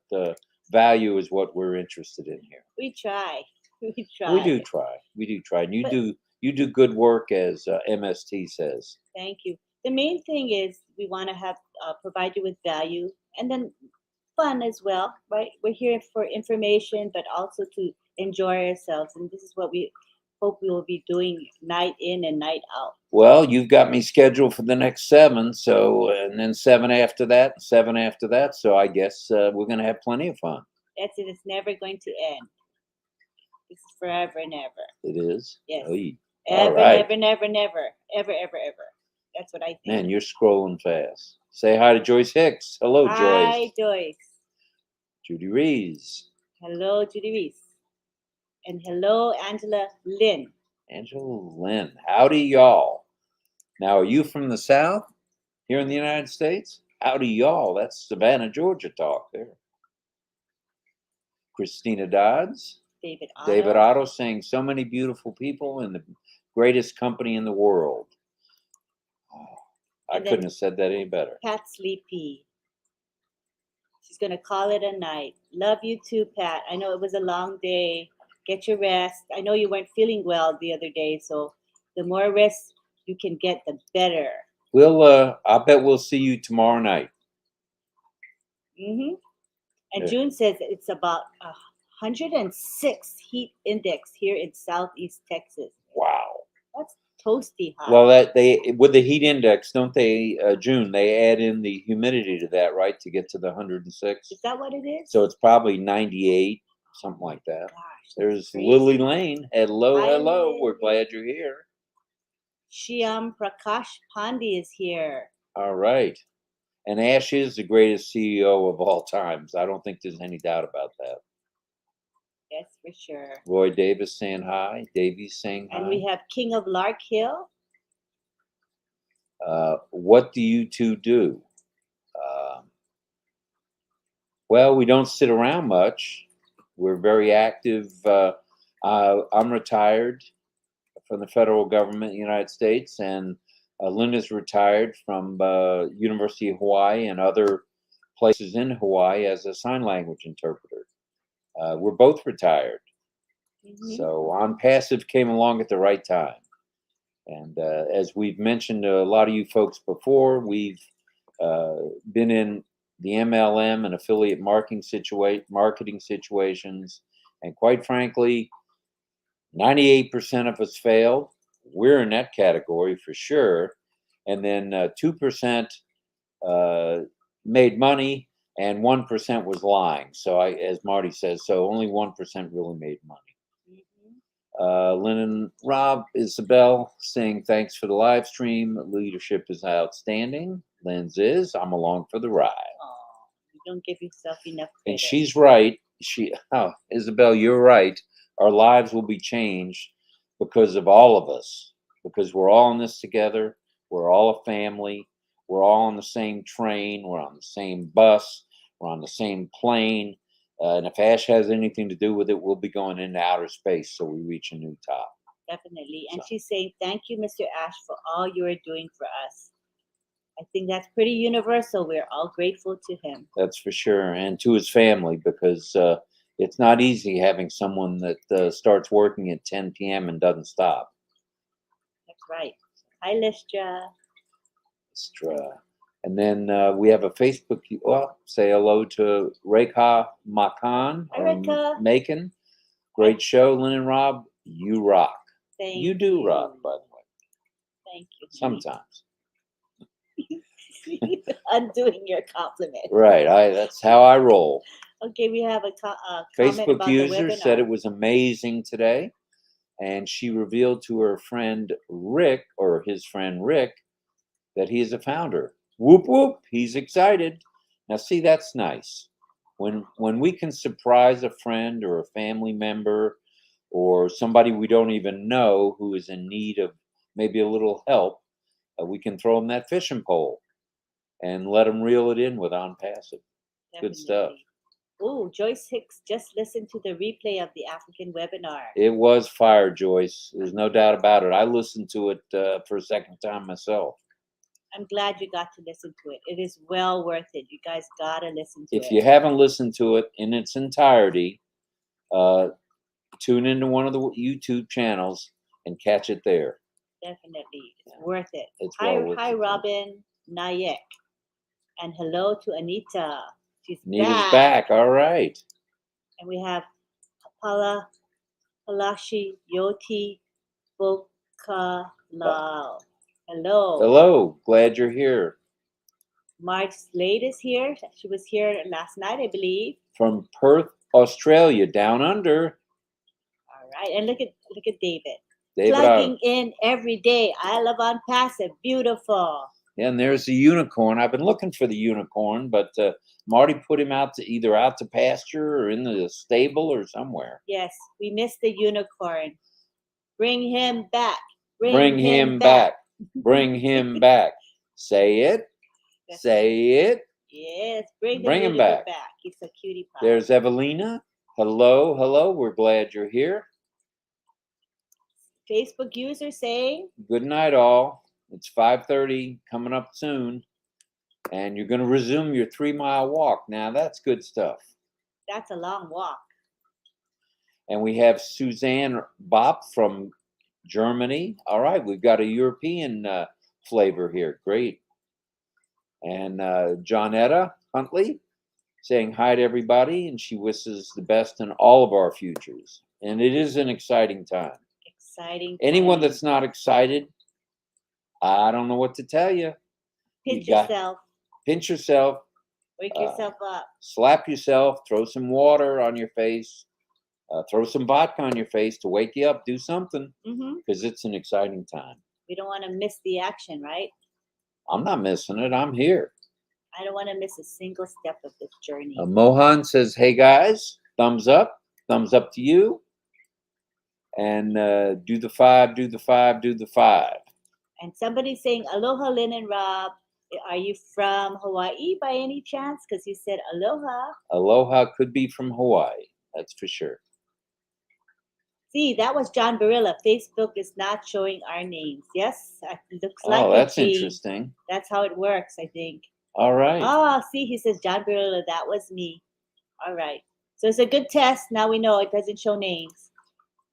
value is what we're interested in here. We try. We try. We do try. We do try. And But- you do good work, as MST says. Thank you. The main thing is we want to have provide you with value and then fun as well, right? We're here for information, but also to enjoy ourselves, and this is what we hope we will be doing night in and night out. Well, you've got me scheduled for the next 7, so and then 7 after that, 7 after that. So I guess we're going to have plenty of fun. That's it. It's never going to end. This is forever and ever. It is. Yes. Oy. Ever, right. never, never, never, ever, ever, ever. That's what I think. Man, you're scrolling fast. Say hi to Joyce Hicks. Hello, Hi, Joyce. Joyce. Judy Rees. Hello, Judy Reese. And hello, Angela Lynn. Angela Lynn. Howdy, y'all. Now, are you from the South here in the United States? Howdy, y'all. That's Savannah, Georgia talk there. Christina Dodds. David Otto saying so many beautiful people in the greatest company in the world. Oh, I And then- couldn't have said that any better. Pat Sleepy. She's going to call it a night. Love you too, Pat. I know it was a long day. Get your rest. I know you weren't feeling well the other day, so the more rest you can get, the better. I bet we'll see you tomorrow night. And Yeah. June says it's about 106 heat index here in Southeast Texas. Wow. That's toasty hot. Well, that they with the heat index, don't they, June? They add in the humidity to that, right, to get to the 106. Is that what it is? So it's probably 98, something like that. Gosh, that's There's crazy. Lily Lane. Hello, Hi, hello. We're Lily. glad you're here. Shyam Prakash Pandey is here. All right. And Ash is the greatest CEO of all times. I don't think there's any doubt about that. Yes, for sure. Roy Davis saying hi. Davies saying hi. And we have King of Lark Hill. What do you two do? Well, we don't sit around much. We're very active. I'm retired from the federal government in the United States, and Linda's retired from University of Hawaii and other places in Hawaii as a sign language interpreter. We're both retired. So OnPassive came along at the right time. And as we've mentioned to a lot of you folks before, we've been in the MLM and affiliate marketing situations. And quite frankly, 98% of us failed. We're in that category for sure. And then 2% made money and 1% was lying. So as Marty says, so only 1% really made money. Lynn and Rob Isabel saying thanks for the live stream. Leadership is outstanding. Lynn's is. I'm along for the ride. Oh, you don't give yourself enough credit. And she's right. Isabel, you're right. Our lives will be changed because of all of us. Because we're all in this together. We're all a family. We're all on the same train. We're on the same bus. We're on the same plane. And if Ash has anything to do with it, we'll be going into outer space so we reach a new top. Definitely. And So. she's saying, thank you, Mr. Ash, for all you are doing for us. I think that's pretty universal. We're all grateful to him. That's for sure. And to his family, because it's not easy having someone that starts working at 10 p.m. and doesn't stop. That's right. Hi, Listra. And then we have a Facebook. Well, say hello to Rekha Makan. Hi, Rekha. Macon. Great show, Lynn and Rob. You rock. Thank You do rock, by the way. Thank you. Sometimes. Undoing your compliment. Right. That's how I roll. Okay, we have a comment Facebook about user the said webinar. it was amazing today. And she revealed to her friend Rick, or his friend Rick, that he is a founder. Whoop whoop, he's excited. Now see, that's nice. When we can surprise a friend or a family member or somebody we don't even know who is in need of maybe a little help, we can throw them that fishing pole and let them reel it in with OnPassive. Good stuff. Oh, Joyce Hicks just listened to the replay of the African webinar. It was fire, Joyce. There's no doubt about it. I listened to it for a second time myself. I'm glad you got to listen to it. It is well worth it. You guys gotta listen to it. If you haven't listened to it in its entirety, tune into one of the YouTube channels and catch it there. Definitely, it's worth it. It's Hi, well worth hi, it. Robin Nayek, and hello to Anita. She's Anita's back. All right. And we have Palashi Yoti Bokalal. Hello. Hello. Glad you're here. Marge Slade is here. She was here last night, I believe. From Perth, Australia, down under. All right, and look at David. David Plugging in every day. I love OnPassive. Beautiful. Yeah, and there's the unicorn. I've been looking for the unicorn, but Marty put him out to pasture or in the stable or somewhere. Yes, we missed the unicorn. Bring him back. Bring him back. Bring him back. Say it. Say it. Yes, bring him back. He's a cutie pie. There's Evelina. Hello, hello. We're glad you're here. Facebook user saying, good night, all. It's 5:30, coming up soon. And you're going to resume your 3-mile walk. Now, that's good stuff. That's a long walk. And we have Suzanne Bopp from Germany. All right, we've got a European flavor here. Great. And Johnetta Huntley saying hi to everybody, and she wishes the best in all of our futures. And it is an exciting time. Exciting. Anyone that's not excited, I don't know what to tell you. Pinch yourself. Pinch yourself. Wake yourself up. Slap yourself. Throw some water on your face. Throw some vodka on your face to wake you up. Do something, because it's an exciting time. We don't want to miss the action, right? I'm not missing it. I'm here. I don't want to miss a single step of this journey. Mohan says, hey, guys, thumbs up. Thumbs up to you. And do the 5, do the 5, do the 5. And somebody's saying, aloha, Lynn and Rob. Are you from Hawaii by any chance? Because you said aloha. Aloha could be from Hawaii. That's for sure. See, that was John Barilla. Facebook is not showing our names. Yes, it looks like Oh, that's interesting. That's how it works, I think. All right. Oh, see, he says, John Barilla, that was me. All right. So it's a good test. Now we know it doesn't show names.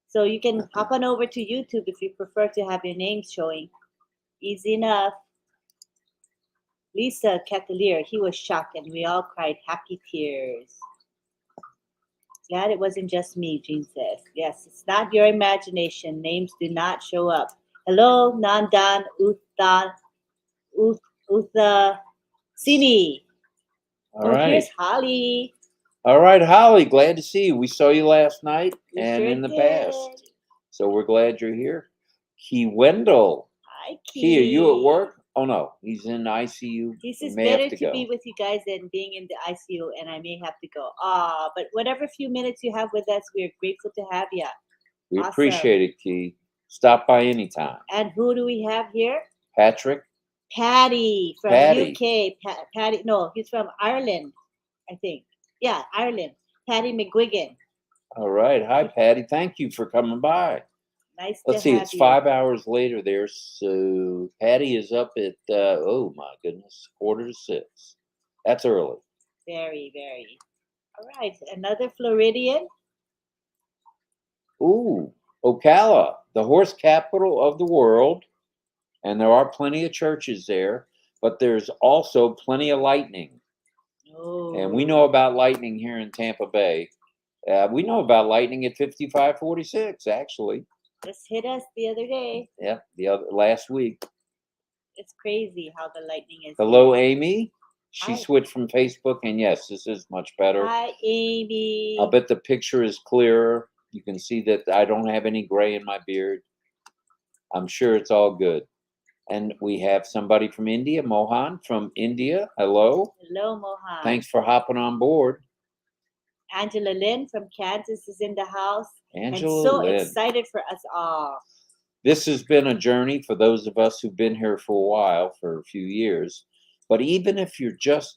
So you can hop on over to YouTube if you prefer to have your names showing. Easy enough. Lisa Catalier, he was shocked and we all cried happy tears. Glad it wasn't just me, Jean says. Yes, it's not your imagination. Names do not show up. Hello, Nandan Utha Sini. All right. Here's Holly. All right, Holly, glad to see you. We saw you last night and sure in the did. Past. So we're glad you're here. Key Wendell. Hi, Key. Key, are you at work? Oh, no, he's in ICU. He says better to be with you guys than being in the ICU, and I may have to go. But whatever few minutes you have with us, we're grateful to have you. We appreciate it, Key. Stop by anytime. And who do we have here? Patrick. Patty from UK. Patty, no, he's from Ireland, I think. Yeah, Ireland. Patty McGuigan. All right. Hi, Patty. Thank you for coming by. Nice. Let's see. It's 5 hours later there. So Patty is up at, oh, my goodness, 5:45. That's early. Very, very. All right. Another Floridian. Ooh, Ocala, the horse capital of the world. And there are plenty of churches there, but there's also plenty of lightning. Oh. And we know about lightning here in Tampa Bay. We know about lightning at 5546, actually. Just hit us the other day. Yeah, the other last week. It's crazy how the lightning is. Hello, here. Amy. She Hi. switched from Facebook, and yes, this is much better. Hi, Amy. I'll bet the picture is clearer. You can see that I don't have any gray in my beard. I'm sure it's all good. And we have somebody from India, Mohan from India. Hello. Hello, Mohan. Thanks for hopping on board. Angela Lynn from Kansas is in the house. Angela and so Lynn. excited for us all. This has been a journey for those of us who've been here for a while, for a few years. But even if you're just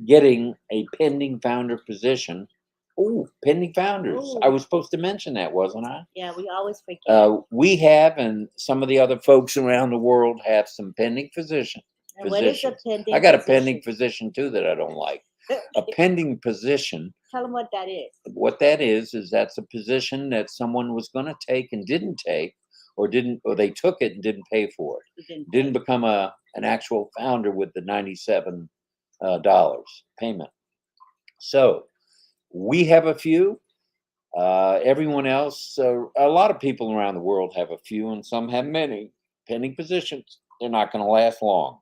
getting a pending founder position, pending founders. I Ooh. was supposed to mention that, wasn't I? Yeah, we always forget. We have, and some of the other folks around the world have some pending positions. And what is a positions. pending I got a position? pending position too that I don't like. A pending position. Tell them what that is. What that is that's a position that someone was going to take and didn't take, or they took it and didn't pay for it. Didn't become an actual founder with the $97 payment. So we have a few. Everyone else, a lot of people around the world have a few, and some have many pending positions. They're not going to last long.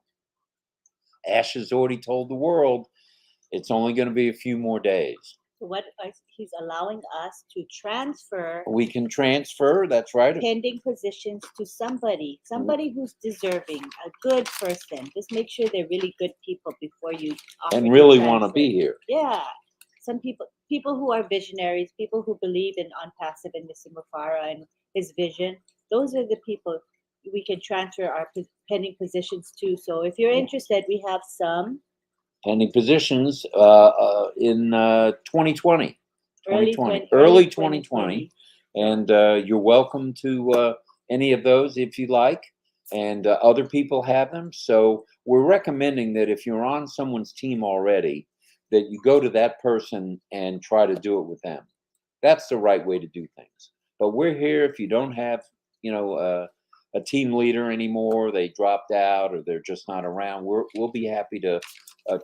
Ash has already told the world it's only going to be a few more days. What he's allowing us to transfer. We can transfer. That's right. Pending positions to somebody who's deserving, a good person. Just make sure they're really good people before you offer and really to want to be here. Yeah, some people who are visionaries, people who believe in OnPassive and Mr. Mufara and his vision. Those are the people we can transfer our pending positions to. So if you're interested, we have some pending positions in 2020. Early 2020. And you're welcome to any of those if you like. And other people have them. So we're recommending that if you're on someone's team already, that you go to that person and try to do it with them. That's the right way to do things. But we're here if you don't have, a team leader anymore, they dropped out or they're just not around, we'll be happy to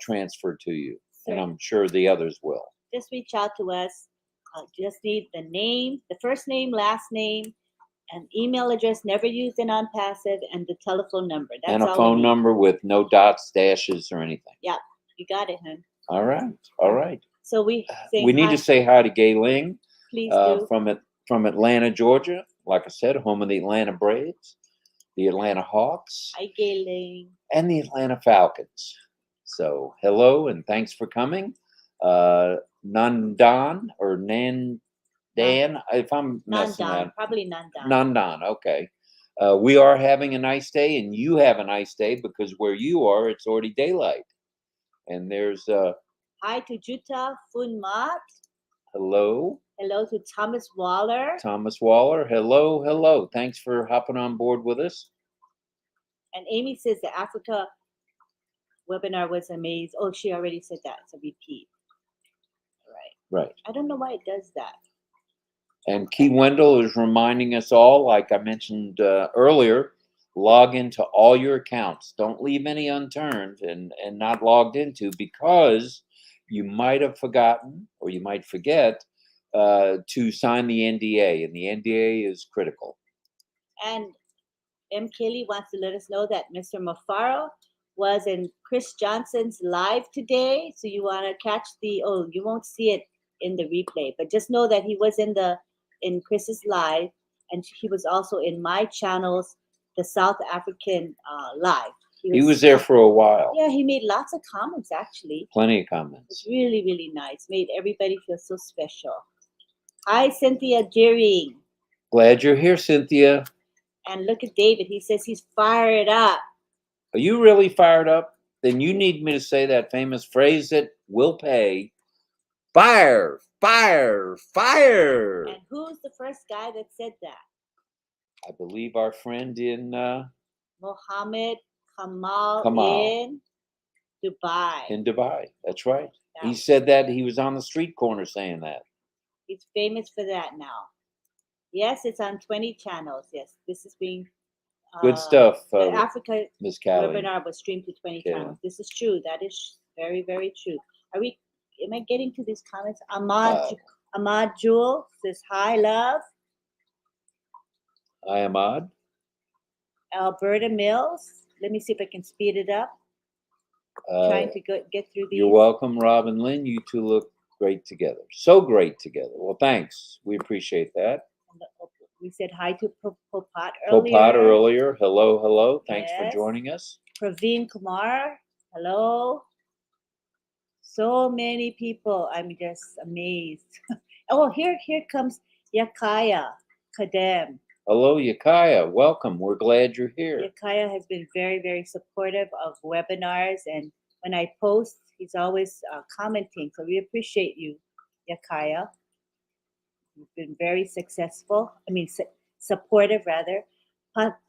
transfer to you. And I'm sure the others will. Just reach out to us. Just need the name, the first name, last name, and email address never used in OnPassive, and the telephone number. That's and a phone number with no dots, dashes, or anything. Yeah, you got it, hon. All right. So we need to say hi to Gay Ling. Please do. From Atlanta, Georgia. Like I said, home of the Atlanta Braves, the Atlanta Hawks. Hi, Gay Ling. And the Atlanta Falcons. So hello and thanks for coming. Nandan or Nandan, if I'm messing Nandan, up. probably Nandan. Nandan, okay. We are having a nice day, and you have a nice day because where you are, it's already daylight. And there's hi to Jutta Funmat. Hello. Hello to Thomas Waller. Hello. Thanks for hopping on board with us. And Amy says the Africa webinar was amazing. Oh, she already said that. It's a repeat. Right. I don't know why it does that. And Key Wendell is reminding us all, like I mentioned earlier, log into all your accounts. Don't leave any unturned and not logged into, because you might have forgotten or you might forget to sign the NDA, and the NDA is critical. And M. Kelly wants to let us know that Mr. Mufaro was in Chris Johnson's live today. So you want to catch you won't see it in the replay, but just know that he was in Chris's live, and he was also in my channel's, the South African live. He was there for a while. Yeah, he made lots of comments, actually. Plenty of comments. It's really, really nice. Made everybody feel so special. Hi, Cynthia Deering. Glad you're here, Cynthia. And look at David. He says he's fired up. Are you really fired up? Then you need me to say that famous phrase that will pay. Fire, fire, fire. And who's the first guy that said that? I believe our friend in Mohammed Kamal in Dubai. In Dubai, that's right. He said that. He was on the street corner saying that. He's famous for that now. Yes, it's on 20 channels. Yes, this is being good stuff. The Africa Miss Callie. webinar was streamed to 20 channels. This is true. That is very, very true. Am I getting to these comments? Ahmad Jewel says hi, love. I am Odd. Alberta Mills. Let me see if I can speed it up. Trying to get through these. You're welcome, Rob and Lynn. You two look great together. So great together. Well, thanks. We appreciate that. We said hi to Popat earlier. Popat earlier. Hello, hello. Thanks Yes. for joining us. Praveen Kumar. Hello. So many people. I'm just amazed. Oh, here comes Yakaya Kadem. Hello, Yakaya. Welcome. We're glad you're here. Yakaya has been very, very supportive of webinars, and when I post, he's always commenting. So we appreciate you, Yakaya. You've been very successful. I mean, supportive rather.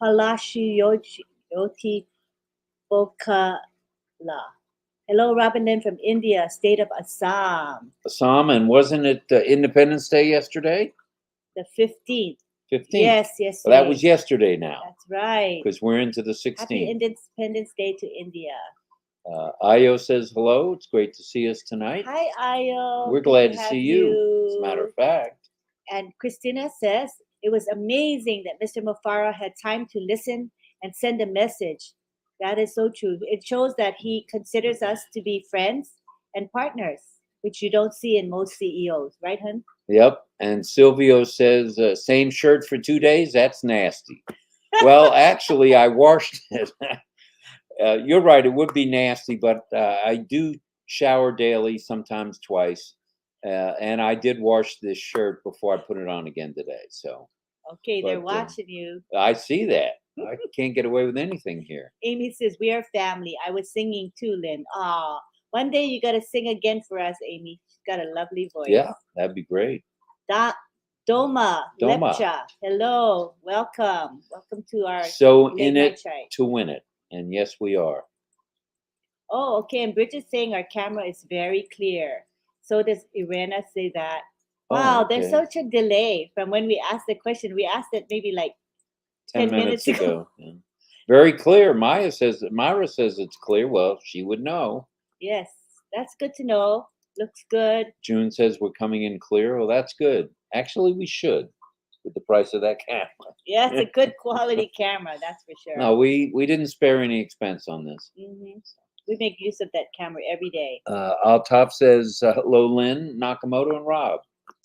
Palashiyoti Bokala. Hello, Robin Lynn from India, state of Assam. Assam, and wasn't it Independence Day yesterday? The 15th. 15th. Yes, yes. Well, that was yesterday now. That's right. Because we're into the 16th. Happy Independence Day to India. Ayo says hello. It's great to see us tonight. Hi, Ayo. We're glad to see you, as a matter of fact. And Christina says, it was amazing that Mr. Mufara had time to listen and send a message. That is so true. It shows that he considers us to be friends and partners, which you don't see in most CEOs, right, hun? Yep. And Silvio says, same shirt for 2 days? That's nasty. Well, actually, I washed it. You're right. It would be nasty, but I do shower daily, sometimes twice. And I did wash this shirt before I put it on again today. So. Okay, they're watching you. I see that. I can't get away with anything here. Amy says, we are family. I was singing too, Lynn. Aw, one day you got to sing again for us, Amy. She's got a lovely voice. Yeah, that'd be great. Doma Lepcha. Hello, welcome. Welcome to our in it to win it. And yes, we are. Oh, okay. And Bridget's saying our camera is very clear. So does Irena say that. Wow, there's such a delay from when we asked the question. We asked it maybe like 10 minutes ago. Yeah. Very clear. Myra says it's clear. Well, she would know. Yes, that's good to know. Looks good. June says we're coming in clear. Well, that's good. Actually, we should with the price of that camera. Yes, a good quality camera, that's for sure. No, we didn't spare any expense on this. Mm-hmm. We make use of that camera every day. Altaf says, hello, Lynn, Nakamoto, and Rob.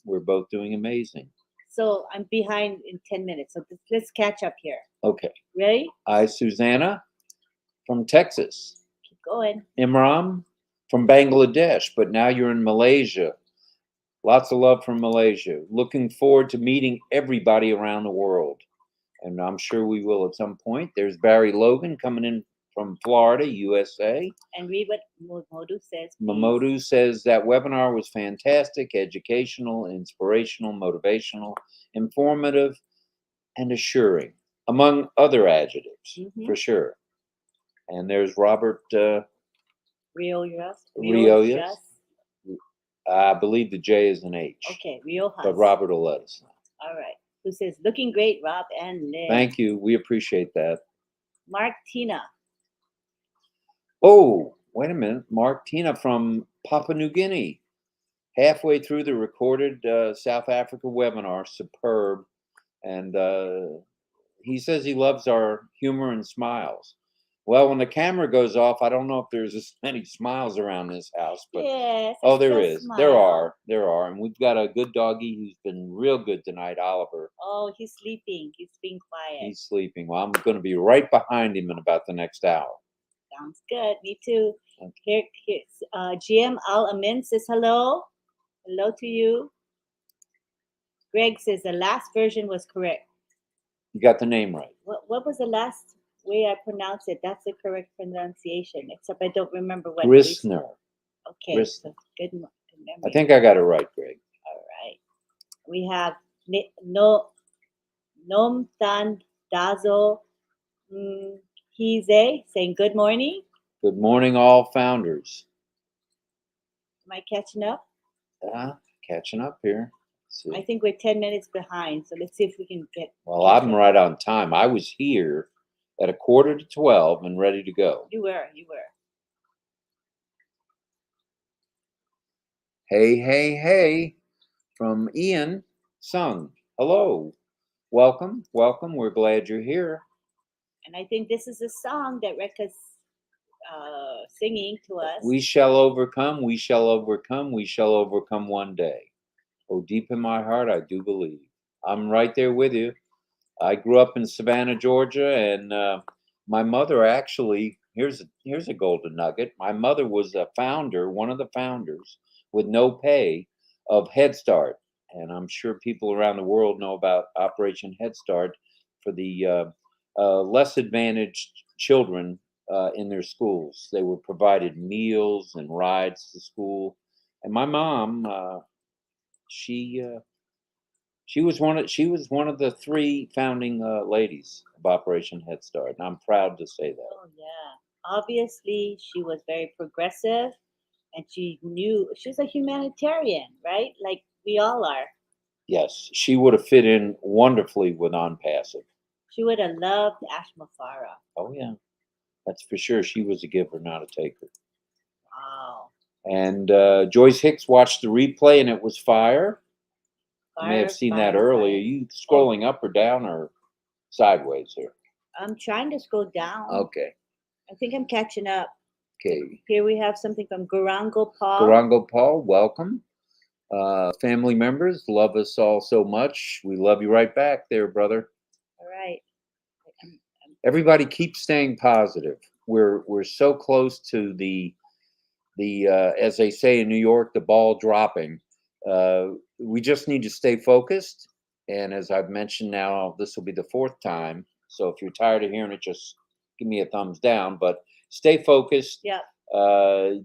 We're both doing amazing. So I'm behind in 10 minutes. So let's catch up here. Okay. Ready? Hi, Susanna from Texas. Keep going. Imran from Bangladesh, but now you're in Malaysia. Lots of love from Malaysia. Looking forward to meeting everybody around the world. And I'm sure we will at some point. There's Barry Logan coming in from Florida, USA. And read what Modu says. Mamodu says that webinar was fantastic, educational, inspirational, motivational, informative, and assuring, among other adjectives, for sure. And there's Robert Riojas. I believe the J is an H. Okay, Riojas. But Robert will let us know. All right. Who says, looking great, Rob and Lynn. Thank you. We appreciate that. Mark Tina. Oh, wait a minute. Mark Tina from Papua New Guinea. Halfway through the recorded South Africa webinar. Superb. And he says he loves our humor and smiles. Well, when the camera goes off, I don't know if there's as many smiles around this house, but yes, there is. Smile. There are. And we've got a good doggy who's been real good tonight, Oliver. Oh, he's sleeping. He's being quiet. He's sleeping. Well, I'm going to be right behind him in about the next hour. Sounds good. Me too. Okay. Here's GM Al Amin says hello. Hello to you. Greg says the last version was correct. You got the name right. What was the last way I pronounce it? That's the correct pronunciation, except I don't remember what. Grissner. Okay. Grissner. So good memory. I think I got it right, Greg. All right. We have Nom Tan Dazo Hize saying good morning. Good morning, all founders. Am I catching up? Catching up here. I think we're 10 minutes behind, so let's see if we can get. Well, I'm right on time. I was here at 11:45 and ready to go. You were. Hey, hey, hey, from Ian Sung. Hello. welcome, welcome. We're glad you're here. And I think this is a song that Rekha's singing to us. We shall overcome, we shall overcome, we shall overcome one day. Oh, deep in my heart, I do believe. I'm right there with you. I grew up in Savannah, Georgia, and my mother actually, here's a golden nugget. My mother was a founder, one of the founders, with no pay, of Head Start. And I'm sure people around the world know about Operation Head Start for the less advantaged children in their schools. They were provided meals and rides to school. And my mom, she she was one of the three founding ladies of Operation Head Start, and I'm proud to say that. Oh yeah. Obviously, she was very progressive, and she knew she was a humanitarian, right? Like we all are. Yes, she would have fit in wonderfully with OnPassive. She would have loved Ashmafara. Oh yeah, that's for sure. She was a giver, not a taker. Wow. And Joyce Hicks watched the replay, and it was fire. You may have Fire, seen that fire, earlier. fire. You scrolling up or down or sideways here? I'm trying to scroll down. Okay. I think I'm catching up. Okay. Here we have something from Garango Paul. Garango Paul, welcome. Family members, love us all so much. We love you right back there, brother. All right. Everybody keep staying positive. We're so close to the as they say in New York, the ball dropping. We just need to stay focused. And as I've mentioned now, this will be the fourth time. So if you're tired of hearing it, just give me a thumbs down. But stay focused. Yeah.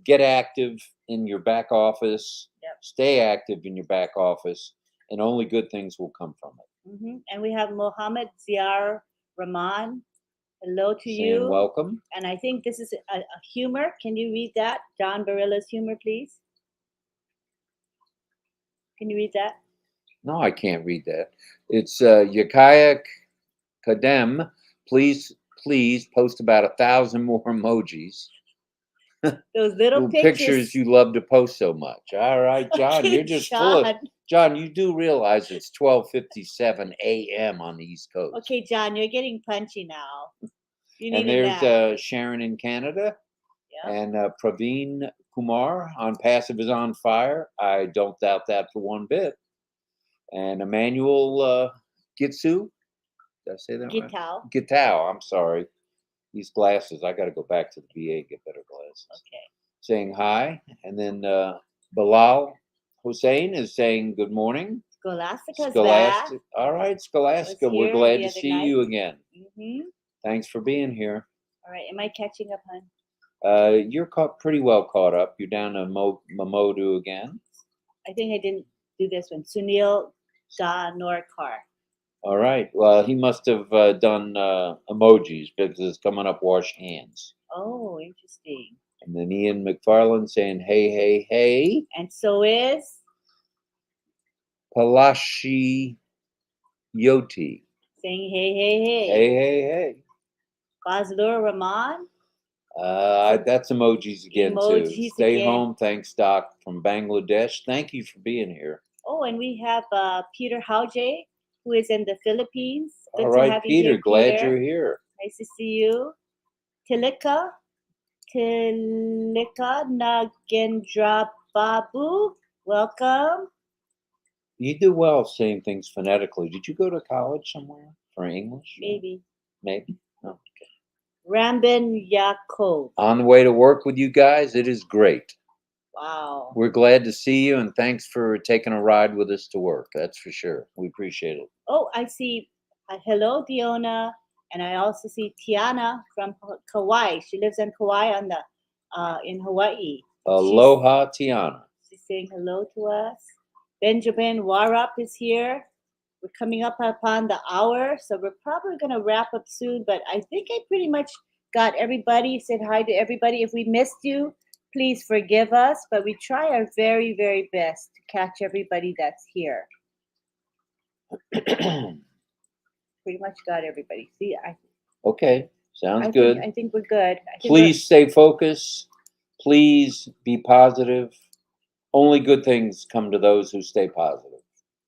Get active in your back office. Yep. Stay active in your back office, and only good things will come from it. Mm-hmm. And we have Mohammed Ziar Rahman. Hello to Saying you. welcome. And I think this is a humor. Can you read that? John Barilla's humor, please. Can you read that? No, I can't read that. It's Yakaya Kadem. Please post about 1,000 more emojis. Those little pictures you love to post so much. All right, John, Okay, you're just John. full of. John, you do realize it's 12:57 a.m. on the East Coast. Okay, John, you're getting punchy now. You need And a there's nap. Sharon in Canada, Yeah. and Praveen Kumar OnPassive is on fire. I don't doubt that for one bit. And Emmanuel Gitsu, did I say that right? Gitao. Gitao, I'm sorry. These glasses, I got to go back to the VA and get better glasses. Okay. Saying hi. And then Bilal Hussein is saying good morning. Scholastica's Scholastic. back. All right, Scholastica, Was we're here glad the to other see night. you again. Mm-hmm. Thanks for being here. All right, am I catching up, hon? You're pretty well caught up. You're down to Mamodu again. I think I didn't do this one. Sunil Da Norkar. All right. Well, he must have done emojis because it's coming up wash hands. Oh, interesting. And then Ian McFarland saying, hey, hey, hey. And so is Palashi Yoti. saying hey, hey, hey. Hey, hey, hey. Fazlur Rahman. That's emojis again, too. Emojis Stay again. home. Thanks, Doc, from Bangladesh. Thank you for being here. Oh, and we have Peter Hauge, who is in the Philippines. Good All to right, have you Peter. here, Glad Peter. you're here. Nice to see you. Tilika Nagendra Babu. Welcome. You do well saying things phonetically. Did you go to college somewhere for English? Maybe. Maybe. Oh, okay. Rambin Yakov. On the way to work with you guys, it is great. Wow. We're glad to see you, and thanks for taking a ride with us to work. That's for sure. We appreciate it. Oh, I see. Hello, Diona. And I also see Tiana from Kauai. She lives in Kauai on the in Hawaii. Aloha, Tiana. She's saying hello to us. Benjamin Warup is here. We're coming up upon the hour, so we're probably going to wrap up soon. But I think I pretty much got everybody, said hi to everybody. If we missed you, please forgive us. But we try our very, very best to catch everybody that's here. Pretty much got everybody. See, Okay, sounds good. I think we're good. Please stay focused. Please be positive. Only good things come to those who stay positive.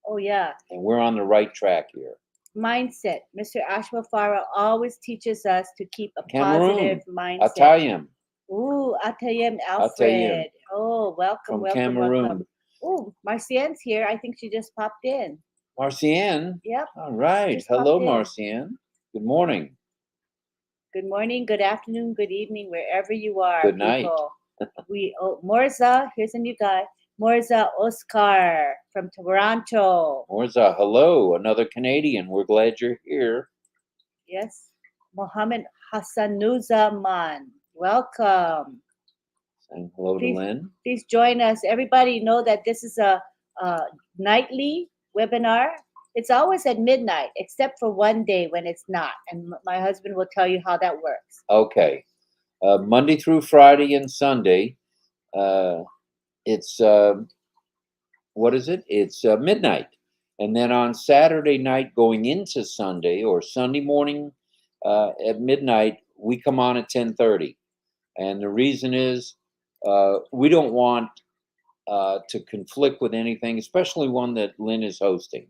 Oh, yeah. And we're on the right track here. Mindset. Mr. Ashma Farah always teaches us to keep a positive Cameroon, mindset. Atayam, Ooh, Atayem Atayam Alfred. Oh, welcome, from welcome, welcome. Cameroon. Oh, Marcienne's here. I think she just popped in. Marcienne, Yep, all right. just Hello, popped in. Marcienne. Good morning. Good morning, good afternoon, good evening, wherever you are, Good night. people. Morza, here's a new guy. Morza Oscar from Toronto. Morza, hello, another Canadian. We're glad you're here. Yes. Mohammed Hassanuzaman. Welcome. Saying hello to Please, Lynn. please join us. Everybody know that this is a nightly webinar. It's always at midnight, except for one day when it's not. And my husband will tell you how that works. Okay. Monday through Friday and Sunday. It's what is it? It's midnight, and then on Saturday night, going into Sunday or Sunday morning at midnight, we come on at 10:30, and the reason is we don't want to conflict with anything, especially one that Lynn is hosting.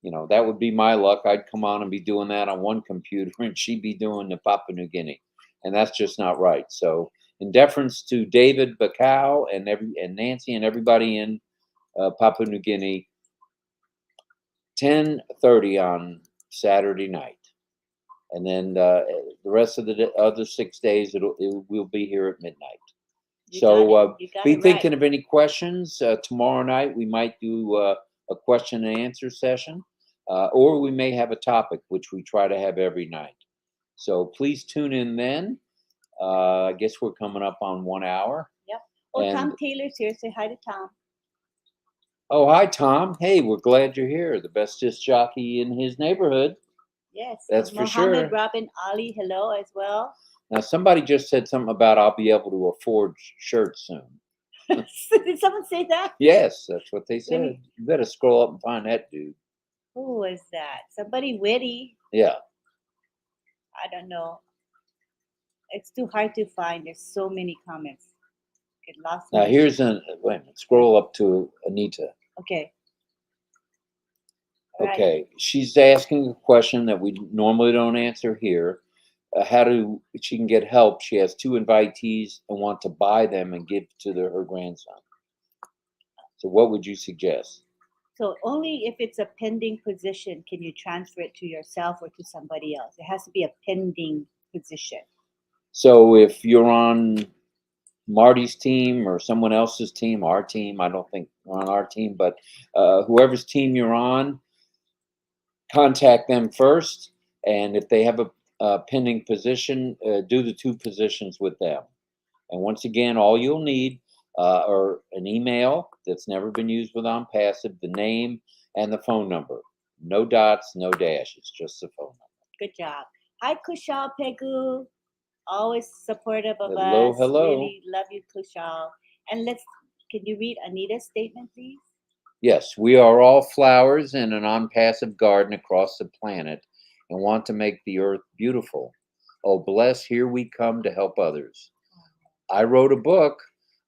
You know, that would be my luck. I'd come on and be doing that on one computer, and she'd be doing the Papua New Guinea, and that's just not right. So, in deference to David Bacau and Nancy and everybody in Papua New Guinea, 10:30 on Saturday night, and then the rest of the other 6 days we'll be here at midnight. So be thinking of any questions. Tomorrow night we might do a question and answer session, or we may have a topic which we try to have every night. So please tune in then. I guess we're coming up on 1 hour. Yep. Oh, Tom Taylor's here. Say hi to Tom. Oh, hi, Tom. Hey, we're glad you're here. The best disc jockey in his neighborhood. Yes. That's for sure. Mohammed Robin Ali, hello as well. Now, somebody just said something about I'll be able to afford shirts soon. Did someone say that? Yes, that's what they said. You better scroll up and find that dude. Who was that? Somebody witty. Yeah. I don't know. It's too hard to find. There's so many comments. Get lost. Now here's wait a minute. Scroll up to Anita. Okay. Okay. Right. She's asking a question that we normally don't answer here. She can get help? She has 2 invitees and want to buy them and give to her grandson. So what would you suggest? So only if it's a pending position can you transfer it to yourself or to somebody else. It has to be a pending position. So if you're on Marty's team or someone else's team, our team, I don't think we're on our team, but whoever's team you're on, contact them first. And if they have a pending position, do the 2 positions with them. And once again, all you'll need are an email that's never been used with OnPassive, the name, and the phone number. No dots, no dashes, just the phone number. Good job. Hi, Kushal Pegu. Always supportive of Hello, us. hello. Really love you, Kushal. And can you read Anita's statement, please? Yes, we are all flowers in an OnPassive garden across the planet and want to make the earth beautiful. Oh, bless, here we come to help others. I wrote a book.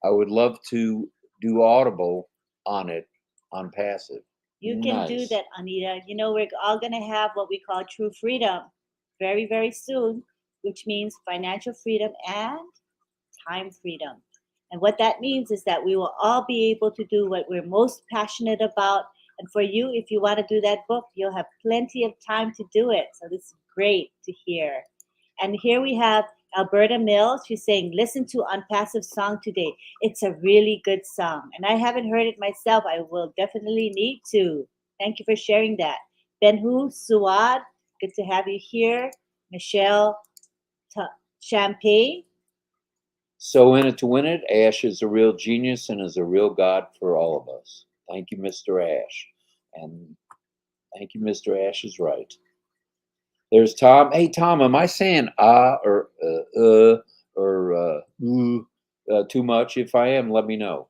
I would love to do Audible on it, OnPassive. You can do that, Anita. You know, we're all going to have what we call true freedom very, very soon, which means financial freedom and time freedom. And what that means is that we will all be able to do what we're most passionate about. And for you, if you want to do that book, you'll have plenty of time to do it. So this is great to hear. And here we have Alberta Mills. She's saying, listen to OnPassive song today. It's a really good song. And I haven't heard it myself. I will definitely need to. Thank you for sharing that. Benhu Suad, good to have you here. Michelle Champagne. So in it to win it, Ash is a real genius and is a real God for all of us. Thank you, Mr. Ash. And thank you, Mr. Ash is right. There's Tom. Hey, Tom, am I saying or too much? If I am, let me know.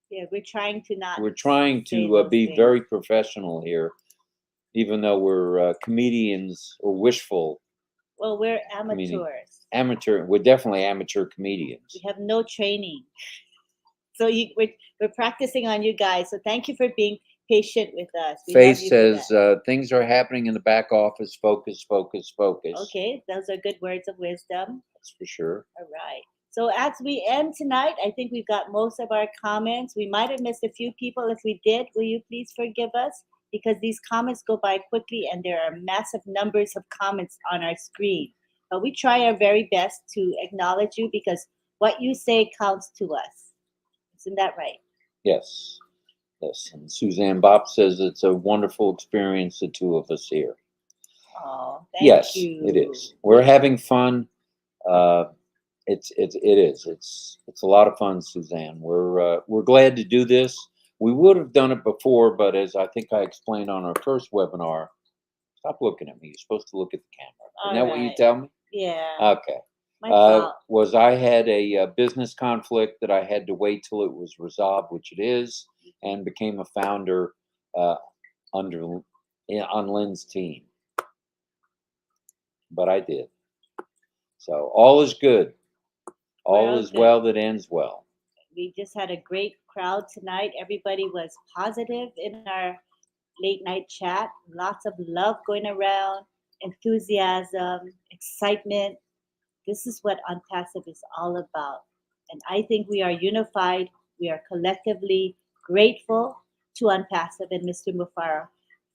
Yeah, we're trying to not. We're trying to be very professional here, even though we're comedians or wishful. Well, we're amateurs. We're definitely amateur comedians. We have no training. So we're practicing on you guys. So thank you for being patient with us. We love Faith you for says that. things are happening in the back office. Focus, focus, focus. Okay, those are good words of wisdom. That's for sure. All right. So as we end tonight, I think we've got most of our comments. We might have missed a few people. If we did, will you please forgive us? Because these comments go by quickly and there are massive numbers of comments on our screen. But we try our very best to acknowledge you because what you say counts to us. Isn't that right? Yes. Yes. And Suzanne Bopp says it's a wonderful experience, the two of us here. Oh, thank Yes, you. it is. We're having fun. It is. It's a lot of fun, Suzanne. We're glad to do this. We would have done it before, but as I think I explained on our first webinar, stop looking at me. You're supposed to look at the camera. Isn't that what you tell me? Yeah. Okay. My fault. Was I had a business conflict that I had to wait till it was resolved, which it is, and became a founder on Lynn's team. But I did. So all is good. All is well that ends well. We just had a great crowd tonight. Everybody was positive in our late night chat. Lots of love going around, enthusiasm, excitement. This is what OnPassive is all about. And I think we are unified. We are collectively grateful to OnPassive and Mr. Mufara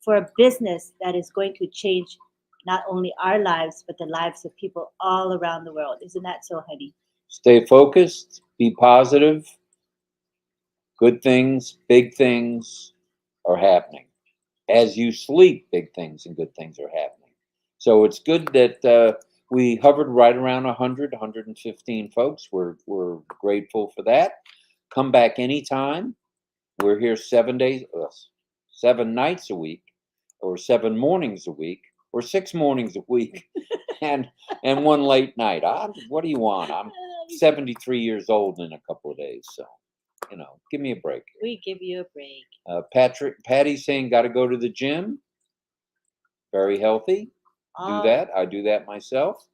for a business that is going to change not only our lives, but the lives of people all around the world. Isn't that so, honey? Stay focused, be positive. Good things, big things are happening. As you sleep, big things and good things are happening. So it's good that we hovered right around 100, 115 folks. We're grateful for that. Come back anytime. We're here 7 nights a week, or 7 mornings a week, or 6 mornings a week, and one late night. What do you want? I'm 73 years old in a couple of days, so give me a break. We give you a break. Patty's saying got to go to the gym. Very healthy. Do that. I do that myself.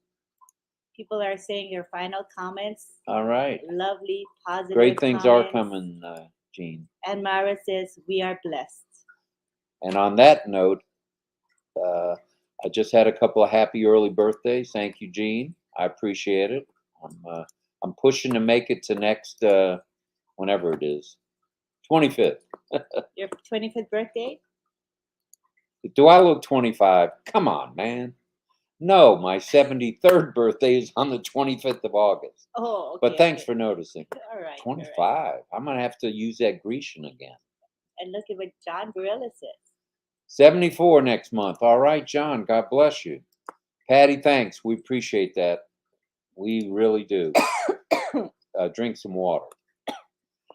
People are saying your final comments. All right. Lovely, positive. Great things are comments. coming, Jean. And Mara says we are blessed. And on that note, I just had a couple of happy early birthdays. Thank you, Jean. I appreciate it. I'm pushing to make it to next whenever it is, 25th. Your 25th birthday? Do I look 25? Come on, man. No, my 73rd birthday is on the 25th of August. Oh, okay. But thanks for noticing. All right. 25. All right. I'm going to have to use that Grecian again. And look at what John Barilla says. 74 next month. All right, John. God bless you. Patty, thanks. We appreciate that. We really do. Drink some water.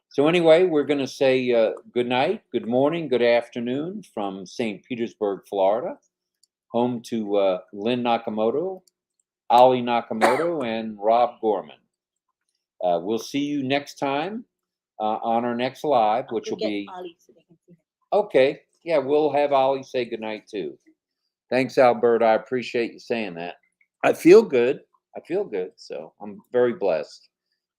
So anyway, we're going to say good night, good morning, good afternoon from St. Petersburg, Florida, home to Lynn Nakamoto, Ali Nakamoto, and Rob Gorman. We'll see you next time on our next live, which will be Ali so they can see him. Okay. Yeah, we'll have Ali say goodnight too. Thanks, Albert. I appreciate you saying that. I feel good. So I'm very blessed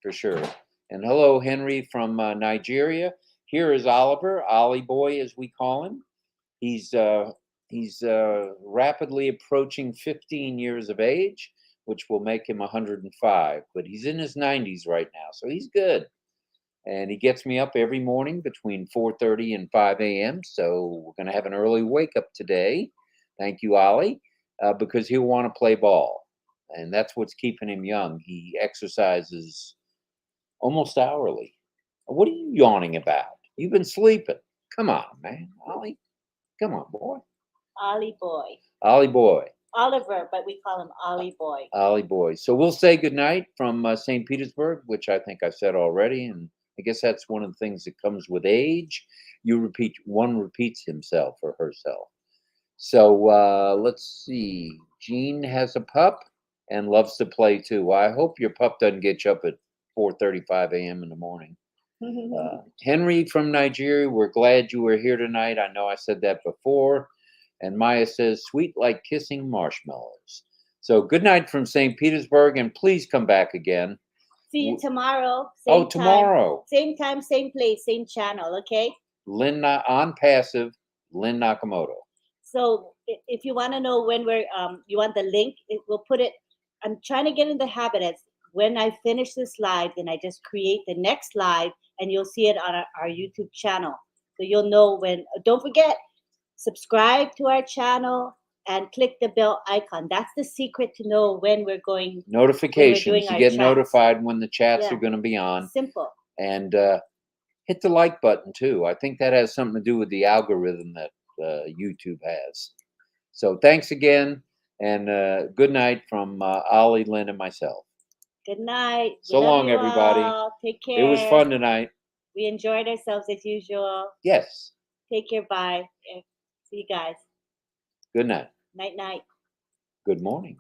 for sure. And hello, Henry from Nigeria. Here is Oliver, Ollie boy, as we call him. He's rapidly approaching 15 years of age, which will make him 105. But he's in his 90s right now, so he's good. And he gets me up every morning between 4:30 and 5 a.m. So we're going to have an early wake up today. Thank you, Ollie, because he'll want to play ball. And that's what's keeping him young. He exercises almost hourly. What are you yawning about? You've been sleeping. Come on, man. Ollie, come on, boy. Ollie boy. Ollie boy. Oliver, but we call him Ollie boy. Ollie boy. So we'll say goodnight from St. Petersburg, which I think I've said already. And I guess that's one of the things that comes with age. One repeats himself or herself. So let's see. Jean has a pup and loves to play too. I hope your pup doesn't get you up at 4:35 a.m. in the morning. Henry from Nigeria, we're glad you were here tonight. I know I said that before. And Maya says, sweet like kissing marshmallows. So good night from St. Petersburg, and please come back again. See you tomorrow. Tomorrow. Same time, same place, same channel, okay? OnPassive Lynn Nakamoto. So if you want to know when we're you want the link, we'll put it. I'm trying to get in the habit as when I finish this live, then I just create the next live, and you'll see it on our YouTube channel. So you'll know when. Don't forget, subscribe to our channel and click the bell icon. That's the secret to know when we're going. Notifications. You our get chats. notified when the chats Yeah. are going to be on. Simple. And hit the like button too. I think that has something to do with the algorithm that YouTube has. So thanks again, and good night from Ollie, Lynn, and myself. Good night. So We love long, you everybody. all. Take care. It was fun tonight. We enjoyed ourselves as usual. Yes. Take care. Bye. See you guys. Good night. Night, night. Good morning.